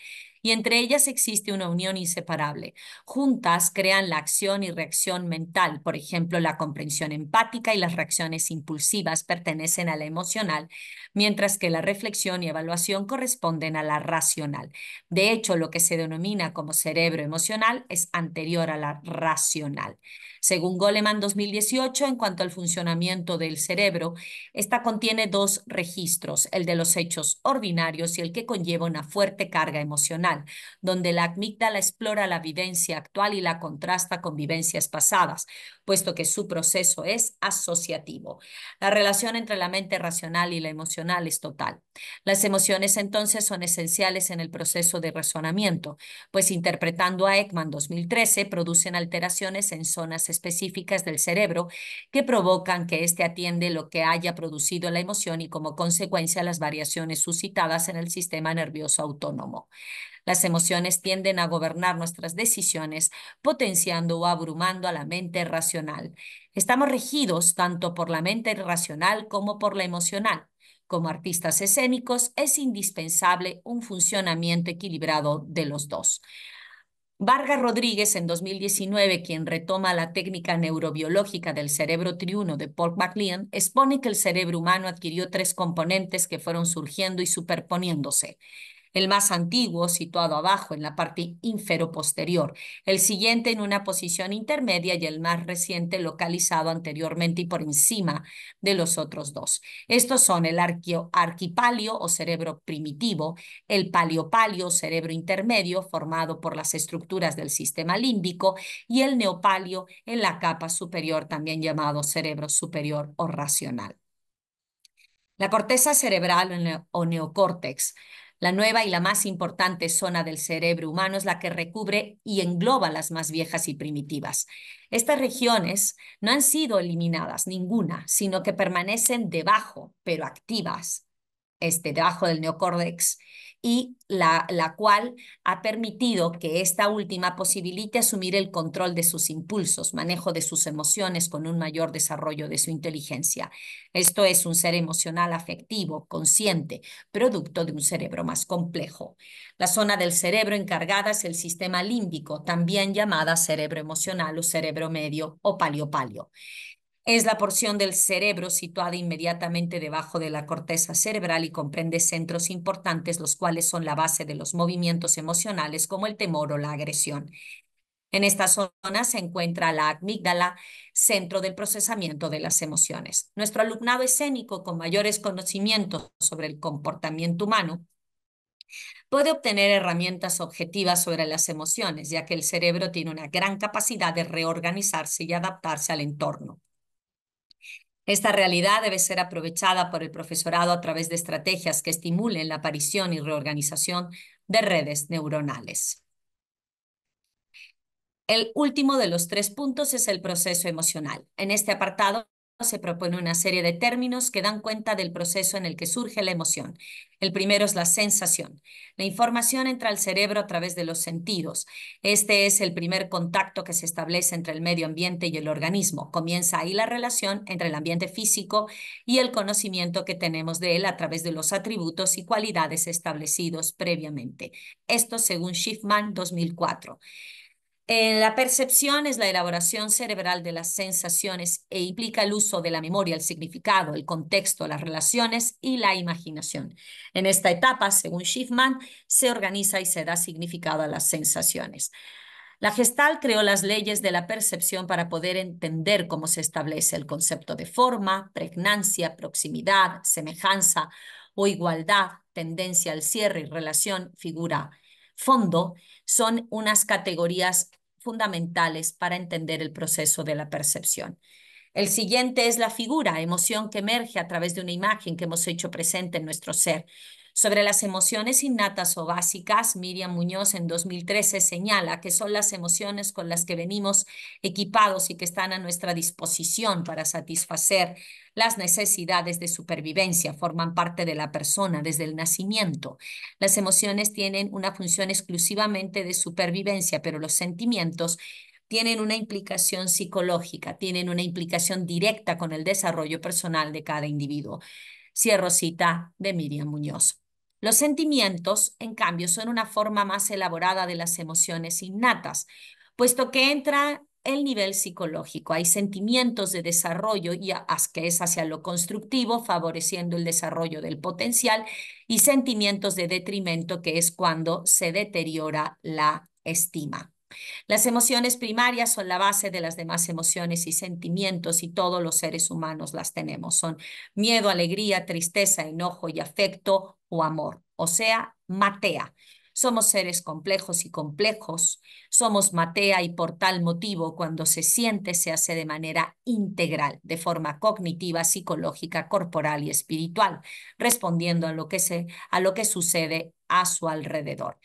S4: y entre ellas existe una unión inseparable. Juntas crean la acción y reacción mental. Por ejemplo, la comprensión empática y las reacciones impulsivas pertenecen a la emocional, mientras que la reflexión y evaluación corresponden a la racional. De hecho, lo que se denomina como cerebro emocional es anterior a la racional. Según Goleman 2018, en cuanto al funcionamiento del cerebro, esta contiene 2 registros, el de los hechos ordinarios y el que conlleva una fuerte carga emocional, donde la amígdala explora la vivencia actual y la contrasta con vivencias pasadas, puesto que su proceso es asociativo. La relación entre la mente racional y la emocional es total. Las emociones entonces son esenciales en el proceso de razonamiento, pues interpretando a Ekman 2013 producen alteraciones en zonas específicas del cerebro que provocan que éste atiende lo que haya producido la emoción y como consecuencia las variaciones suscitadas en el sistema nervioso autónomo. Las emociones tienden a gobernar nuestras decisiones, potenciando o abrumando a la mente racional. Estamos regidos tanto por la mente racional como por la emocional. Como artistas escénicos, es indispensable un funcionamiento equilibrado de los dos. Vargas Rodríguez, en 2019, quien retoma la técnica neurobiológica del cerebro triuno de Paul MacLean, expone que el cerebro humano adquirió 3 componentes que fueron surgiendo y superponiéndose: el más antiguo situado abajo en la parte inferoposterior, el siguiente en una posición intermedia y el más reciente localizado anteriormente y por encima de los otros dos. Estos son el arquipalio o cerebro primitivo, el paliopalio o cerebro intermedio formado por las estructuras del sistema límbico y el neopalio en la capa superior, también llamado cerebro superior o racional. La corteza cerebral o neocórtex, la nueva y la más importante zona del cerebro humano, es la que recubre y engloba las más viejas y primitivas. Estas regiones no han sido eliminadas, ninguna, sino que permanecen debajo, pero activas, debajo del neocórtex, y la cual ha permitido que esta última posibilite asumir el control de sus impulsos, manejo de sus emociones con un mayor desarrollo de su inteligencia. Esto es un ser emocional afectivo, consciente, producto de un cerebro más complejo. La zona del cerebro encargada es el sistema límbico, también llamada cerebro emocional o cerebro medio o paliopalio. Es la porción del cerebro situada inmediatamente debajo de la corteza cerebral y comprende centros importantes, los cuales son la base de los movimientos emocionales como el temor o la agresión. En esta zona se encuentra la amígdala, centro del procesamiento de las emociones. Nuestro alumnado escénico con mayores conocimientos sobre el comportamiento humano puede obtener herramientas objetivas sobre las emociones, ya que el cerebro tiene una gran capacidad de reorganizarse y adaptarse al entorno. Esta realidad debe ser aprovechada por el profesorado a través de estrategias que estimulen la aparición y reorganización de redes neuronales. El último de los 3 puntos es el proceso emocional. En este apartado se propone una serie de términos que dan cuenta del proceso en el que surge la emoción. El primero es la sensación. La información entra al cerebro a través de los sentidos. Este es el primer contacto que se establece entre el medio ambiente y el organismo. Comienza ahí la relación entre el ambiente físico y el conocimiento que tenemos de él a través de los atributos y cualidades establecidos previamente. Esto según Schiffman 2004. La percepción es la elaboración cerebral de las sensaciones e implica el uso de la memoria, el significado, el contexto, las relaciones y la imaginación. En esta etapa, según Schiffman, se organiza y se da significado a las sensaciones. La Gestalt creó las leyes de la percepción para poder entender cómo se establece el concepto de forma, pregnancia, proximidad, semejanza o igualdad, tendencia al cierre y relación, figura, fondo, son unas categorías fundamentales para entender el proceso de la percepción. El siguiente es la figura, emoción que emerge a través de una imagen que hemos hecho presente en nuestro ser. Sobre las emociones innatas o básicas, Miriam Muñoz en 2013 señala que son las emociones con las que venimos equipados y que están a nuestra disposición para satisfacer las necesidades de supervivencia, forman parte de la persona desde el nacimiento. Las emociones tienen una función exclusivamente de supervivencia, pero los sentimientos tienen una implicación psicológica, tienen una implicación directa con el desarrollo personal de cada individuo. Cierro cita de Miriam Muñoz. Los sentimientos, en cambio, son una forma más elaborada de las emociones innatas, puesto que entra el nivel psicológico. Hay sentimientos de desarrollo que es hacia lo constructivo, favoreciendo el desarrollo del potencial, y sentimientos de detrimento, que es cuando se deteriora la estima. Las emociones primarias son la base de las demás emociones y sentimientos y todos los seres humanos las tenemos. Son miedo, alegría, tristeza, enojo y afecto o amor, o sea, matea. Somos seres complejos y complejos. Somos matea y por tal motivo cuando se siente se hace de manera integral, de forma cognitiva, psicológica, corporal y espiritual, respondiendo a lo que sucede a su alrededor.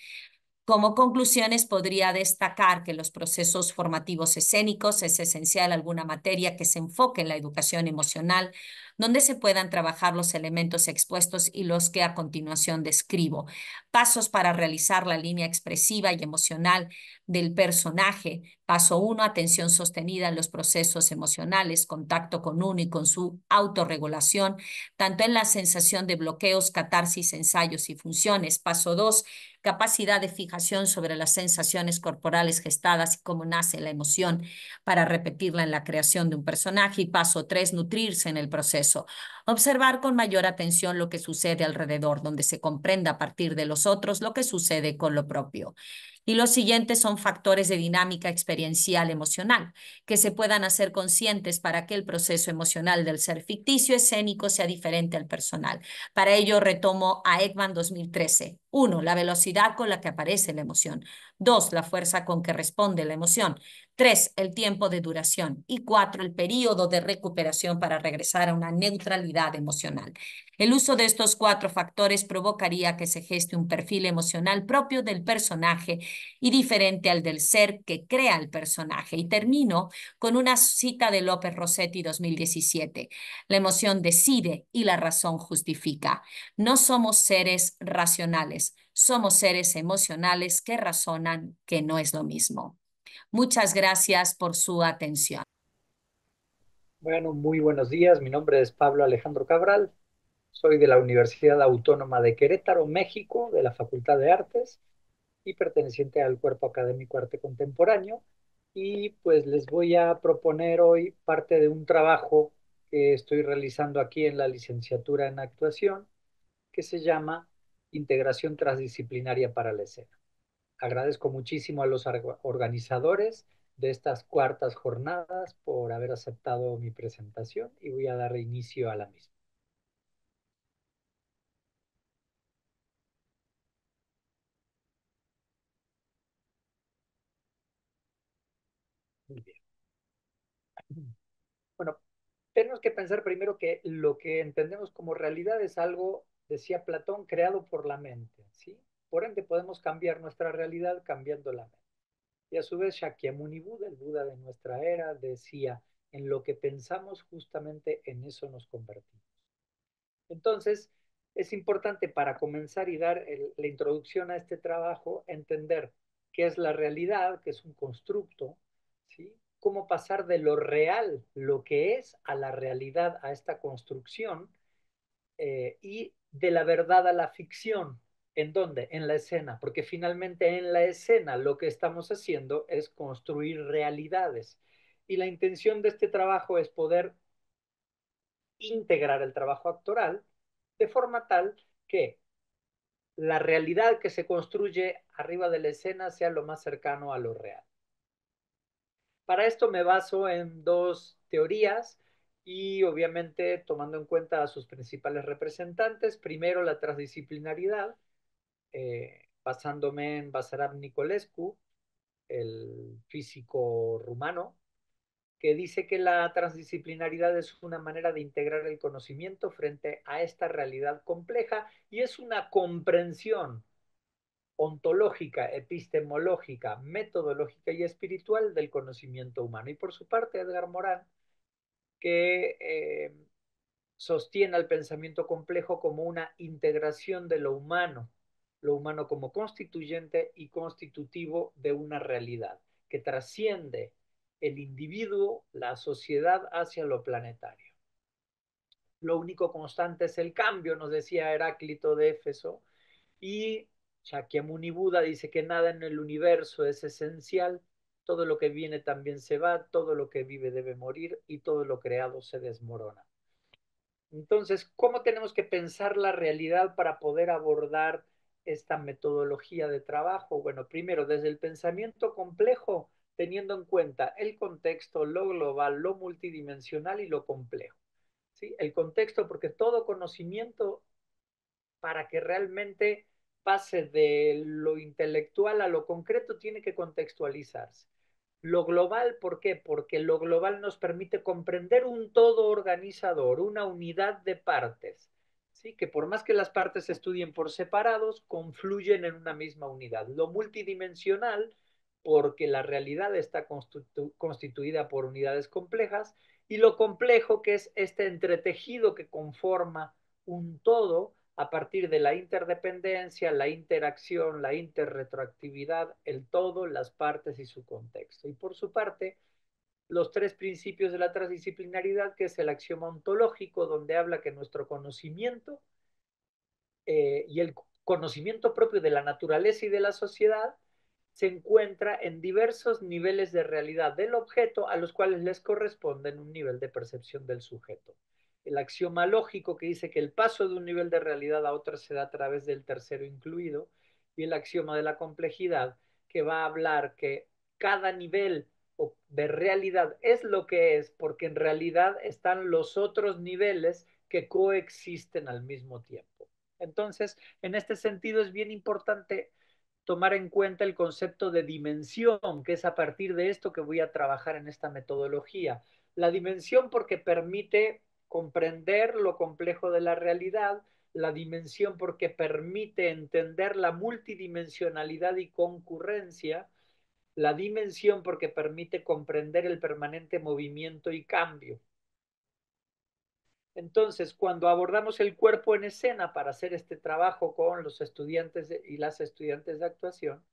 S4: Como conclusiones, podría destacar que los procesos formativos escénicos es esencial alguna materia que se enfoque en la educación emocional, donde se puedan trabajar los elementos expuestos y los que a continuación describo. Pasos para realizar la línea expresiva y emocional del personaje. Paso 1, atención sostenida en los procesos emocionales, contacto con uno y con su autorregulación, tanto en la sensación de bloqueos, catarsis, ensayos y funciones. Paso 2, capacidad de fijación sobre las sensaciones corporales gestadas y cómo nace la emoción para repetirla en la creación de un personaje. Y paso 3, nutrirse en el proceso. Observar con mayor atención lo que sucede alrededor, donde se comprenda a partir de los otros lo que sucede con lo propio. Y los siguientes son factores de dinámica experiencial emocional, que se puedan hacer conscientes para que el proceso emocional del ser ficticio escénico sea diferente al personal. Para ello retomo a Ekman 2013. 1, la velocidad con la que aparece la emoción. 2, la fuerza con que responde la emoción. 3, el tiempo de duración. Y 4, el periodo de recuperación para regresar a una neutralidad emocional. El uso de estos 4 factores provocaría que se geste un perfil emocional propio del personaje y diferente al del ser que crea el personaje. Y termino con una cita de López Rossetti 2017. La emoción decide y la razón justifica. No somos seres racionales, somos seres emocionales que razonan, que no es lo mismo. Muchas gracias por su atención.
S5: Bueno, muy buenos días. Mi nombre es Pablo Alejandro Cabral. Soy de la Universidad Autónoma de Querétaro, México, de la Facultad de Artes y perteneciente al Cuerpo Académico Arte Contemporáneo. Y pues les voy a proponer hoy parte de un trabajo que estoy realizando aquí en la licenciatura en actuación, que se llama Integración Transdisciplinaria para la Escena. Agradezco muchísimo a los organizadores de estas cuartas jornadas por haber aceptado mi presentación y voy a dar inicio a la misma. Muy bien. Bueno, tenemos que pensar primero que lo que entendemos como realidad es algo, decía Platón, creado por la mente, ¿sí? Por ende, podemos cambiar nuestra realidad cambiando la mente. Y a su vez, Shakyamuni Buda, el Buda de nuestra era, decía, en lo que pensamos, justamente en eso nos convertimos. Entonces, es importante para comenzar y dar la introducción a este trabajo, entender qué es la realidad, qué es un constructo, ¿sí? Cómo pasar de lo real, lo que es, a la realidad, a esta construcción, y de la verdad a la ficción. ¿En dónde? En la escena, porque finalmente en la escena lo que estamos haciendo es construir realidades. Y la intención de este trabajo es poder integrar el trabajo actoral de forma tal que la realidad que se construye arriba de la escena sea lo más cercano a lo real. Para esto me baso en dos teorías y obviamente tomando en cuenta a sus principales representantes. Primero, la transdisciplinaridad, basándome en Basarab Nicolescu, el físico rumano, que dice que la transdisciplinaridad es una manera de integrar el conocimiento frente a esta realidad compleja y es una comprensión ontológica, epistemológica, metodológica y espiritual del conocimiento humano. Y por su parte, Edgar Morin, que sostiene al pensamiento complejo como una integración de lo humano como constituyente y constitutivo de una realidad, que trasciende el individuo, la sociedad hacia lo planetario. Lo único constante es el cambio, nos decía Heráclito de Éfeso, y Shakyamuni Buda dice que nada en el universo es esencial, todo lo que viene también se va, todo lo que vive debe morir y todo lo creado se desmorona. Entonces, ¿cómo tenemos que pensar la realidad para poder abordar esta metodología de trabajo? Bueno, primero, desde el pensamiento complejo, teniendo en cuenta el contexto, lo global, lo multidimensional y lo complejo. ¿Sí? El contexto, porque todo conocimiento, para que realmente pase de lo intelectual a lo concreto, tiene que contextualizarse. Lo global, ¿por qué? Porque lo global nos permite comprender un todo organizador, una unidad de partes, ¿sí? Que por más que las partes se estudien por separados, confluyen en una misma unidad. Lo multidimensional, porque la realidad está constituida por unidades complejas, y lo complejo, que es este entretejido que conforma un todo a partir de la interdependencia, la interacción, la interretroactividad, el todo, las partes y su contexto. Y por su parte, los tres principios de la transdisciplinaridad, que es el axioma ontológico, donde habla que nuestro conocimiento y el conocimiento propio de la naturaleza y de la sociedad se encuentra en diversos niveles de realidad del objeto a los cuales les corresponde un nivel de percepción del sujeto. El axioma lógico que dice que el paso de un nivel de realidad a otro se da a través del tercero incluido, y el axioma de la complejidad que va a hablar que cada nivel de realidad es lo que es porque en realidad están los otros niveles que coexisten al mismo tiempo. Entonces, en este sentido es bien importante tomar en cuenta el concepto de dimensión, que es a partir de esto que voy a trabajar en esta metodología. La dimensión porque permite comprender lo complejo de la realidad, la dimensión porque permite entender la multidimensionalidad y concurrencia, la dimensión porque permite comprender el permanente movimiento y cambio. Entonces, cuando abordamos el cuerpo en escena para hacer este trabajo con los estudiantes y las estudiantes de actuación,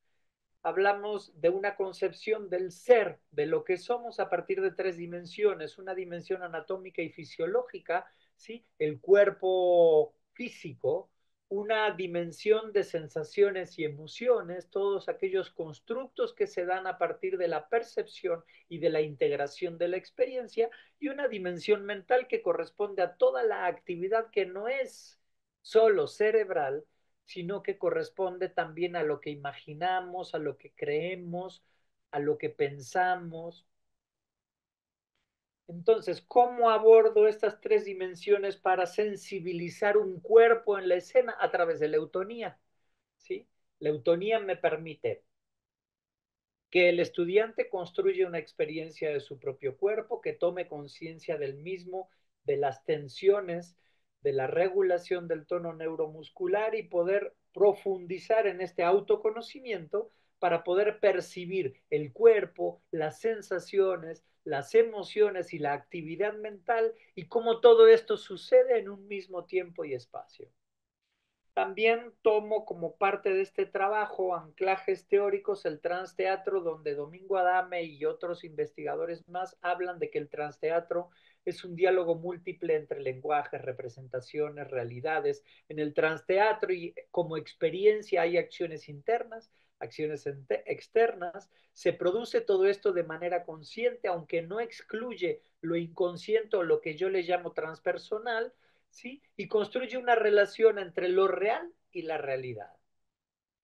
S5: hablamos de una concepción del ser, de lo que somos a partir de tres dimensiones, una dimensión anatómica y fisiológica, ¿sí? El cuerpo físico, una dimensión de sensaciones y emociones, todos aquellos constructos que se dan a partir de la percepción y de la integración de la experiencia, y una dimensión mental que corresponde a toda la actividad que no es solo cerebral, sino que corresponde también a lo que imaginamos, a lo que creemos, a lo que pensamos. Entonces, ¿cómo abordo estas tres dimensiones para sensibilizar un cuerpo en la escena? A través de la eutonía, ¿sí? La eutonía me permite que el estudiante construya una experiencia de su propio cuerpo, que tome conciencia del mismo, de las tensiones, de la regulación del tono neuromuscular y poder profundizar en este autoconocimiento para poder percibir el cuerpo, las sensaciones, las emociones y la actividad mental y cómo todo esto sucede en un mismo tiempo y espacio. También tomo como parte de este trabajo anclajes teóricos el transteatro, donde Domingo Adame y otros investigadores más hablan de que el transteatro es un diálogo múltiple entre lenguajes, representaciones, realidades. En el transteatro y como experiencia hay acciones internas, acciones externas. Se produce todo esto de manera consciente, aunque no excluye lo inconsciente o lo que yo le llamo transpersonal, ¿sí? Y construye una relación entre lo real y la realidad.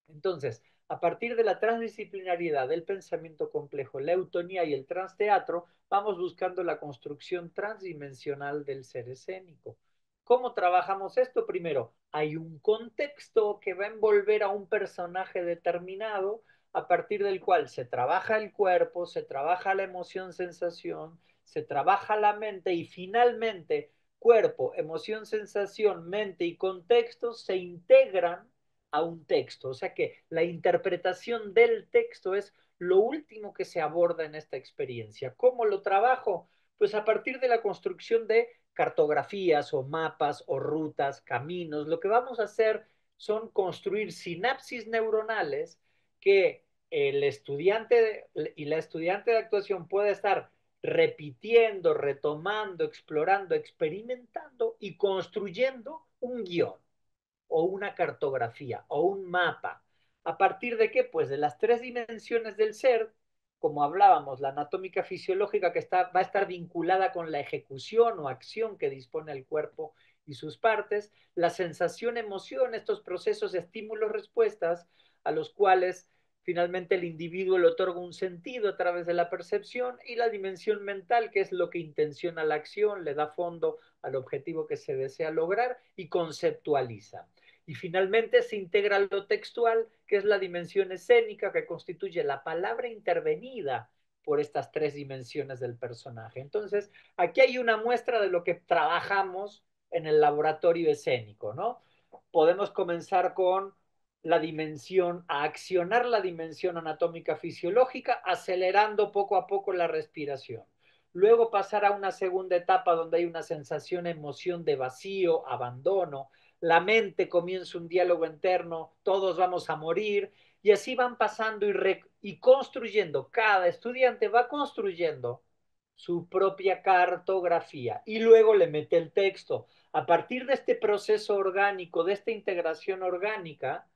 S5: Entonces, a partir de la transdisciplinariedad del pensamiento complejo, la eutonía y el transteatro, vamos buscando la construcción transdimensional del ser escénico. ¿Cómo trabajamos esto? Primero, hay un contexto que va a envolver a un personaje determinado, a partir del cual se trabaja el cuerpo, se trabaja la emoción, sensación, se trabaja la mente y finalmente cuerpo, emoción, sensación, mente y contexto se integran a un texto. O sea que la interpretación del texto es lo último que se aborda en esta experiencia. ¿Cómo lo trabajo? Pues a partir de la construcción de cartografías o mapas o rutas, caminos. Lo que vamos a hacer son construir sinapsis neuronales que el estudiante y la estudiante de actuación puede estar repitiendo, retomando, explorando, experimentando y construyendo un guión o una cartografía o un mapa. ¿A partir de qué? Pues de las tres dimensiones del ser, como hablábamos, la anatómica fisiológica que va a estar vinculada con la ejecución o acción que dispone el cuerpo y sus partes, la sensación, emoción, estos procesos de estímulos-respuestas a los cuales finalmente el individuo le otorga un sentido a través de la percepción, y la dimensión mental, que es lo que intenciona la acción, le da fondo al objetivo que se desea lograr y conceptualiza. Y finalmente se integra lo textual, que es la dimensión escénica que constituye la palabra intervenida por estas tres dimensiones del personaje. Entonces, aquí hay una muestra de lo que trabajamos en el laboratorio escénico, ¿no? Podemos comenzar con la dimensión, a accionar la dimensión anatómica fisiológica, acelerando poco a poco la respiración. Luego pasar a una segunda etapa donde hay una sensación, emoción de vacío, abandono, la mente comienza un diálogo interno, todos vamos a morir, y así van pasando y construyendo, cada estudiante va construyendo su propia cartografía y luego le mete el texto. A partir de este proceso orgánico, de esta integración orgánica,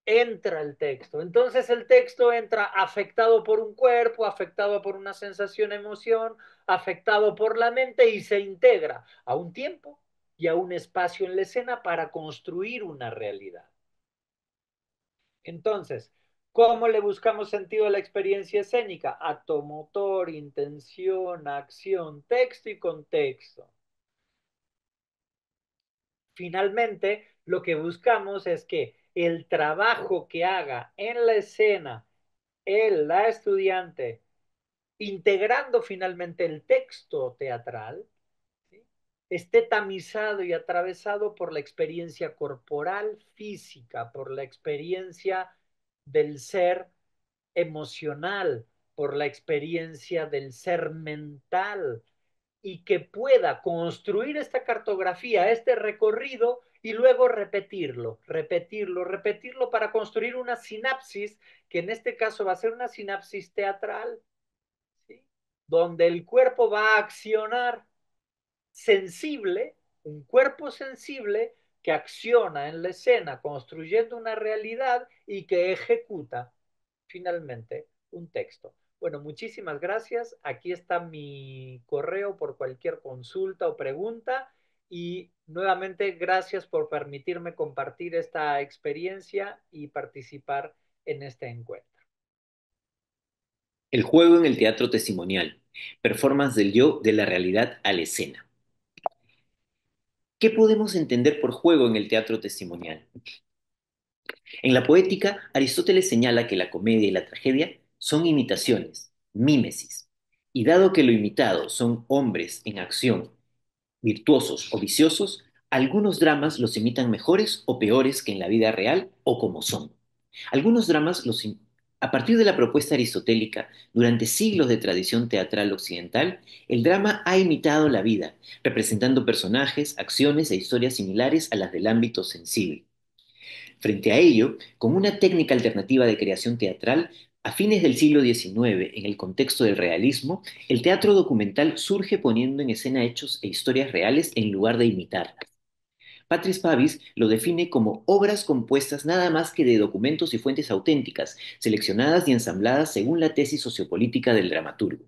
S5: entra el texto. Entonces el texto entra afectado por un cuerpo, afectado por una sensación, emoción, afectado por la mente y se integra a un tiempo y a un espacio en la escena para construir una realidad. Entonces, ¿cómo le buscamos sentido a la experiencia escénica? Acto motor, intención, acción, texto y contexto. Finalmente, lo que buscamos es que el trabajo que haga en la escena la estudiante, integrando finalmente el texto teatral, ¿sí?, esté tamizado y atravesado por la experiencia corporal, física, por la experiencia del ser emocional, por la experiencia del ser mental, y que pueda construir esta cartografía, este recorrido, y luego repetirlo, repetirlo, repetirlo para construir una sinapsis, que en este caso va a ser una sinapsis teatral, ¿sí?, donde el cuerpo va a accionar sensible, un cuerpo sensible que acciona en la escena construyendo una realidad y que ejecuta finalmente un texto. Bueno, muchísimas gracias. Aquí está mi correo por cualquier consulta o pregunta y nuevamente gracias por permitirme compartir esta experiencia y participar en este encuentro.
S6: El juego en el teatro testimonial. Performance del yo de la realidad a la escena. ¿Qué podemos entender por juego en el teatro testimonial? En la poética, Aristóteles señala que la comedia y la tragedia son imitaciones, mímesis, y dado que lo imitado son hombres en acción, virtuosos o viciosos, algunos dramas los imitan mejores o peores que en la vida real o como son. Algunos dramas A partir de la propuesta aristotélica, durante siglos de tradición teatral occidental, el drama ha imitado la vida, representando personajes, acciones e historias similares a las del ámbito sensible. Frente a ello, con una técnica alternativa de creación teatral, a fines del siglo XIX, en el contexto del realismo, el teatro documental surge poniendo en escena hechos e historias reales en lugar de imitarlas. Patrice Pavis lo define como obras compuestas nada más que de documentos y fuentes auténticas, seleccionadas y ensambladas según la tesis sociopolítica del dramaturgo.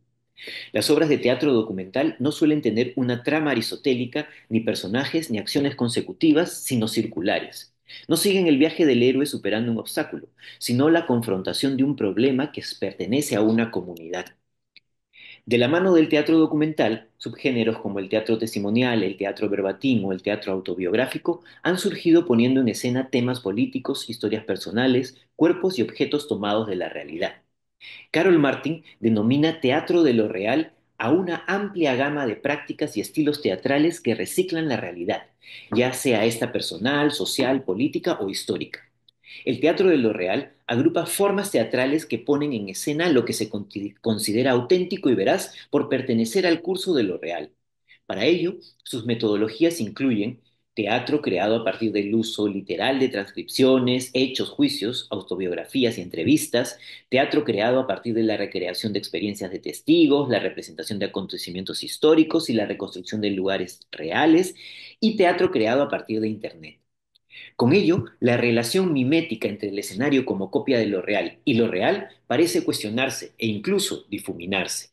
S6: Las obras de teatro documental no suelen tener una trama aristotélica, ni personajes, ni acciones consecutivas, sino circulares. No siguen el viaje del héroe superando un obstáculo, sino la confrontación de un problema que pertenece a una comunidad. De la mano del teatro documental, subgéneros como el teatro testimonial, el teatro verbatim o el teatro autobiográfico han surgido poniendo en escena temas políticos, historias personales, cuerpos y objetos tomados de la realidad. Carol Martin denomina teatro de lo real a una amplia gama de prácticas y estilos teatrales que reciclan la realidad, ya sea esta personal, social, política o histórica. El teatro de lo real agrupa formas teatrales que ponen en escena lo que se considera auténtico y veraz por pertenecer al curso de lo real. Para ello, sus metodologías incluyen teatro creado a partir del uso literal de transcripciones, hechos, juicios, autobiografías y entrevistas, teatro creado a partir de la recreación de experiencias de testigos, la representación de acontecimientos históricos y la reconstrucción de lugares reales, y teatro creado a partir de Internet. Con ello, la relación mimética entre el escenario como copia de lo real y lo real parece cuestionarse e incluso difuminarse.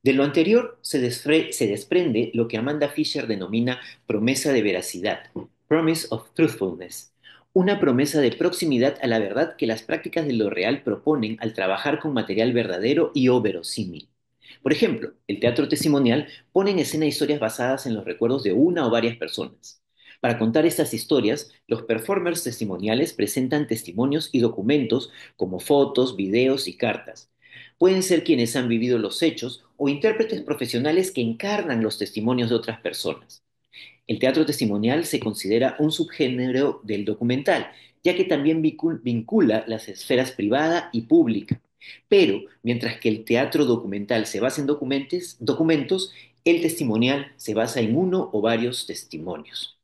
S6: De lo anterior se desprende lo que Amanda Fisher denomina promesa de veracidad, promise of truthfulness, una promesa de proximidad a la verdad que las prácticas de lo real proponen al trabajar con material verdadero y o verosímil. Por ejemplo, el teatro testimonial pone en escena historias basadas en los recuerdos de una o varias personas. Para contar estas historias, los performers testimoniales presentan testimonios y documentos como fotos, videos y cartas. Pueden ser quienes han vivido los hechos o intérpretes profesionales que encarnan los testimonios de otras personas. El teatro testimonial se considera un subgénero del documental, ya que también vincula las esferas privada y pública. Pero, mientras que el teatro documental se basa en documentos, el testimonial se basa en uno o varios testimonios.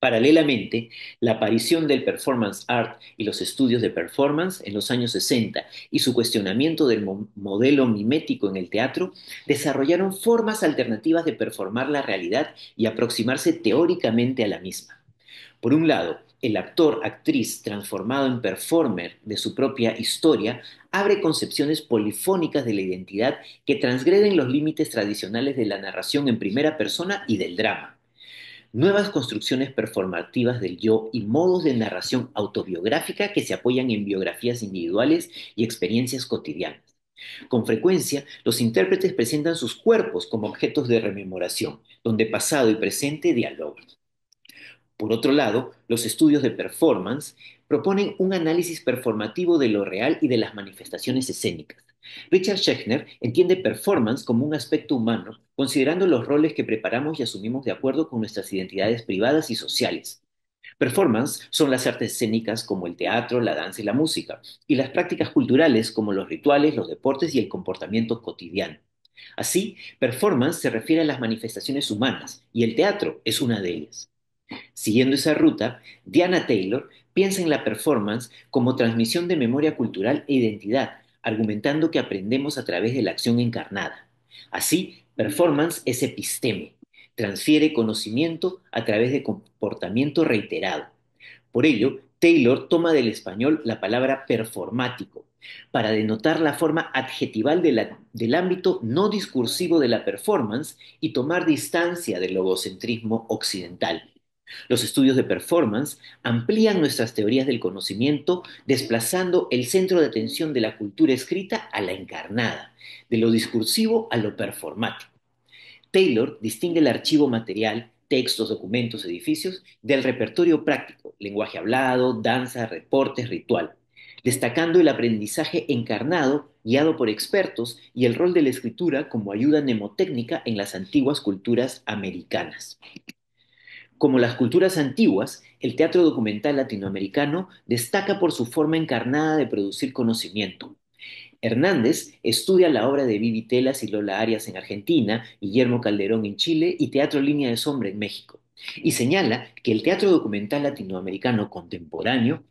S6: Paralelamente, la aparición del performance art y los estudios de performance en los años 60 y su cuestionamiento del modelo mimético en el teatro desarrollaron formas alternativas de performar la realidad y aproximarse teóricamente a la misma. Por un lado, el actor-actriz transformado en performer de su propia historia abre concepciones polifónicas de la identidad que transgreden los límites tradicionales de la narración en primera persona y del drama. Nuevas construcciones performativas del yo y modos de narración autobiográfica que se apoyan en biografías individuales y experiencias cotidianas. Con frecuencia, los intérpretes presentan sus cuerpos como objetos de rememoración, donde pasado y presente dialogan. Por otro lado, los estudios de performance proponen un análisis performativo de lo real y de las manifestaciones escénicas. Richard Schechner entiende performance como un aspecto humano, considerando los roles que preparamos y asumimos de acuerdo con nuestras identidades privadas y sociales. Performance son las artes escénicas como el teatro, la danza y la música, y las prácticas culturales como los rituales, los deportes y el comportamiento cotidiano. Así, performance se refiere a las manifestaciones humanas, y el teatro es una de ellas. Siguiendo esa ruta, Diana Taylor piensa en la performance como transmisión de memoria cultural e identidad, argumentando que aprendemos a través de la acción encarnada. Así, performance es episteme, transfiere conocimiento a través de comportamiento reiterado. Por ello, Taylor toma del español la palabra performático para denotar la forma adjetival del ámbito no discursivo de la performance y tomar distancia del logocentrismo occidental. Los estudios de performance amplían nuestras teorías del conocimiento, desplazando el centro de atención de la cultura escrita a la encarnada, de lo discursivo a lo performático. Taylor distingue el archivo material, textos, documentos, edificios, del repertorio práctico, lenguaje hablado, danza, reportes, ritual, destacando el aprendizaje encarnado, guiado por expertos, y el rol de la escritura como ayuda mnemotécnica en las antiguas culturas americanas. Como las culturas antiguas, el teatro documental latinoamericano destaca por su forma encarnada de producir conocimiento. Hernández estudia la obra de Vivi Telas y Lola Arias en Argentina, Guillermo Calderón en Chile y Teatro Línea de Sombra en México, y señala que el teatro documental latinoamericano contemporáneo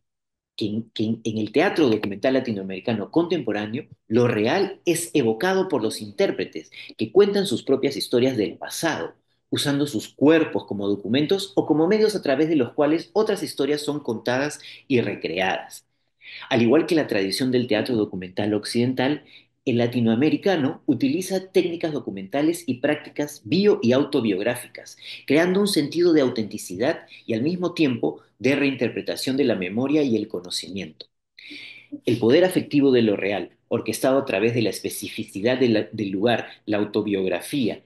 S6: en el teatro documental latinoamericano contemporáneo, lo real es evocado por los intérpretes que cuentan sus propias historias del pasado, usando sus cuerpos como documentos o como medios a través de los cuales otras historias son contadas y recreadas. Al igual que la tradición del teatro documental occidental, el latinoamericano utiliza técnicas documentales y prácticas bio y autobiográficas, creando un sentido de autenticidad y al mismo tiempo de reinterpretación de la memoria y el conocimiento. El poder afectivo de lo real, orquestado a través de la especificidad del lugar, la autobiografía,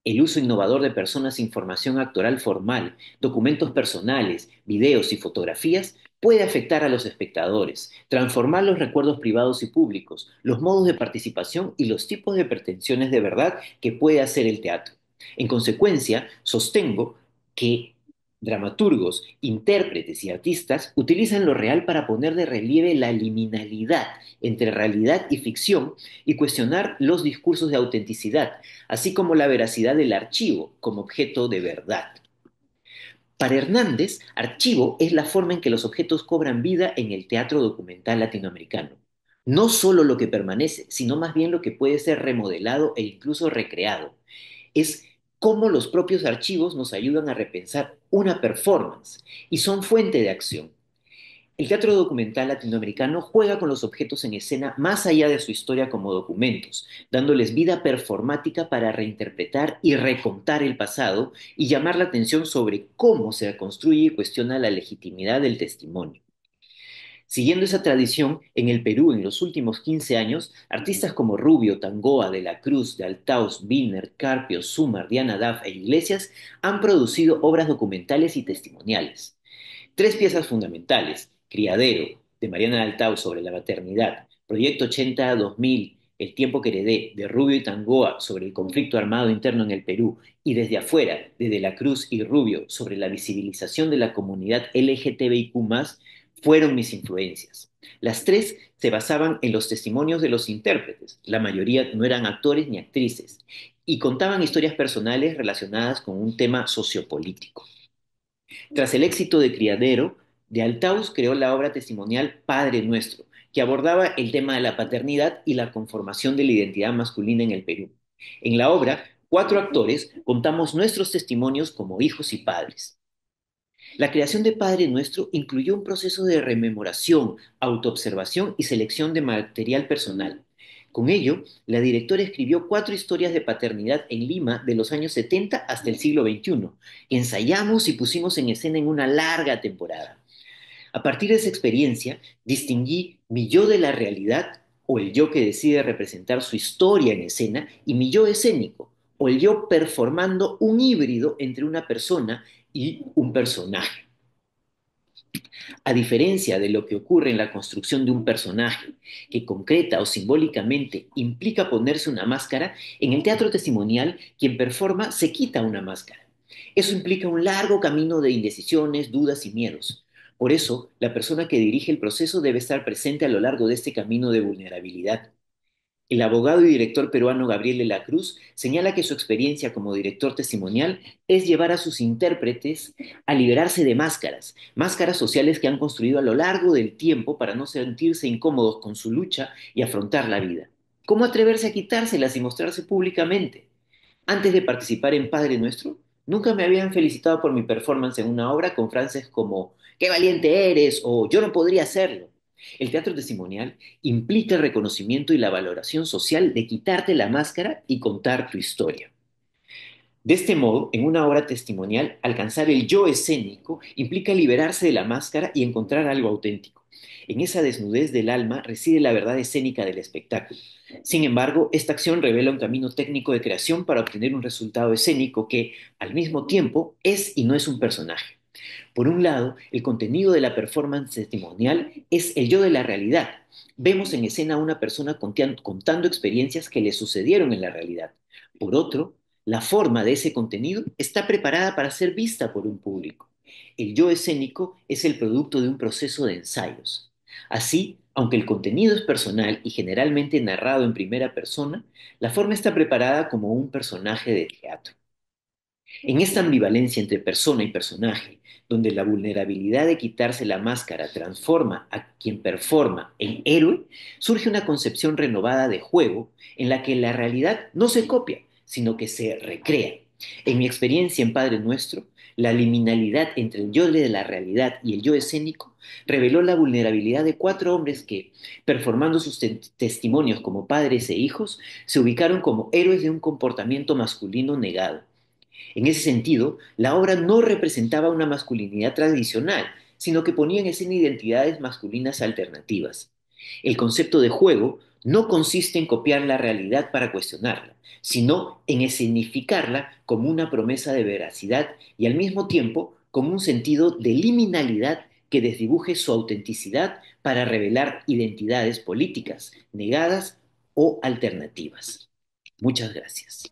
S6: el uso innovador de personas e información actoral formal, documentos personales, videos y fotografías, puede afectar a los espectadores, transformar los recuerdos privados y públicos, los modos de participación y los tipos de pretensiones de verdad que puede hacer el teatro. En consecuencia, sostengo que dramaturgos, intérpretes y artistas utilizan lo real para poner de relieve la liminalidad entre realidad y ficción y cuestionar los discursos de autenticidad, así como la veracidad del archivo como objeto de verdad. Para Hernández, archivo es la forma en que los objetos cobran vida en el teatro documental latinoamericano. No solo lo que permanece, sino más bien lo que puede ser remodelado e incluso recreado. Es cómo los propios archivos nos ayudan a repensar una performance y son fuente de acción. El teatro documental latinoamericano juega con los objetos en escena más allá de su historia como documentos, dándoles vida performática para reinterpretar y recontar el pasado y llamar la atención sobre cómo se construye y cuestiona la legitimidad del testimonio. Siguiendo esa tradición, en el Perú en los últimos 15 años, artistas como Rubio, Tangoa, De la Cruz, de Altaus, Wiener, Carpio, Sumar, Diana Duff e Iglesias han producido obras documentales y testimoniales. Tres piezas fundamentales: Criadero, de Mariana Altao sobre la maternidad; Proyecto 80-2000, El tiempo que heredé, de Rubio y Tangoa sobre el conflicto armado interno en el Perú; y Desde afuera, de la Cruz y Rubio, sobre la visibilización de la comunidad LGTBIQ+, fueron mis influencias. Las tres se basaban en los testimonios de los intérpretes, la mayoría no eran actores ni actrices, y contaban historias personales relacionadas con un tema sociopolítico. Tras el éxito de Criadero, de Altaus creó la obra testimonial Padre Nuestro, que abordaba el tema de la paternidad y la conformación de la identidad masculina en el Perú. En la obra, 4 actores contamos nuestros testimonios como hijos y padres. La creación de Padre Nuestro incluyó un proceso de rememoración, autoobservación y selección de material personal. Con ello, la directora escribió 4 historias de paternidad en Lima de los años 70 hasta el siglo XXI. Ensayamos y pusimos en escena en una larga temporada. A partir de esa experiencia, distinguí mi yo de la realidad, o el yo que decide representar su historia en escena, y mi yo escénico, o el yo performando un híbrido entre una persona y un personaje. A diferencia de lo que ocurre en la construcción de un personaje, que concreta o simbólicamente implica ponerse una máscara, en el teatro testimonial, quien performa se quita una máscara. Eso implica un largo camino de indecisiones, dudas y miedos. Por eso, la persona que dirige el proceso debe estar presente a lo largo de este camino de vulnerabilidad. El abogado y director peruano Gabriel de la Cruz señala que su experiencia como director testimonial es llevar a sus intérpretes a liberarse de máscaras, máscaras sociales que han construido a lo largo del tiempo para no sentirse incómodos con su lucha y afrontar la vida. ¿Cómo atreverse a quitárselas y mostrarse públicamente? Antes de participar en Padre Nuestro, nunca me habían felicitado por mi performance en una obra con frases como ¡qué valiente eres! O yo no podría hacerlo. El teatro testimonial implica el reconocimiento y la valoración social de quitarte la máscara y contar tu historia. De este modo, en una obra testimonial, alcanzar el yo escénico implica liberarse de la máscara y encontrar algo auténtico. En esa desnudez del alma reside la verdad escénica del espectáculo. Sin embargo, esta acción revela un camino técnico de creación para obtener un resultado escénico que, al mismo tiempo, es y no es un personaje. Por un lado, el contenido de la performance testimonial es el yo de la realidad. Vemos en escena a una persona contando experiencias que le sucedieron en la realidad. Por otro, la forma de ese contenido está preparada para ser vista por un público. El yo escénico es el producto de un proceso de ensayos. Así, aunque el contenido es personal y generalmente narrado en primera persona, la forma está preparada como un personaje de teatro. En esta ambivalencia entre persona y personaje, donde la vulnerabilidad de quitarse la máscara transforma a quien performa en héroe, surge una concepción renovada de juego en la que la realidad no se copia, sino que se recrea. En mi experiencia en Padre Nuestro, la liminalidad entre el yo de la realidad y el yo escénico reveló la vulnerabilidad de 4 hombres que, performando sus testimonios como padres e hijos, se ubicaron como héroes de un comportamiento masculino negado. En ese sentido, la obra no representaba una masculinidad tradicional, sino que ponía en escena identidades masculinas alternativas. El concepto de juego no consiste en copiar la realidad para cuestionarla, sino en escenificarla como una promesa de veracidad y al mismo tiempo como un sentido de liminalidad que desdibuje su autenticidad para revelar identidades políticas negadas o alternativas. Muchas gracias.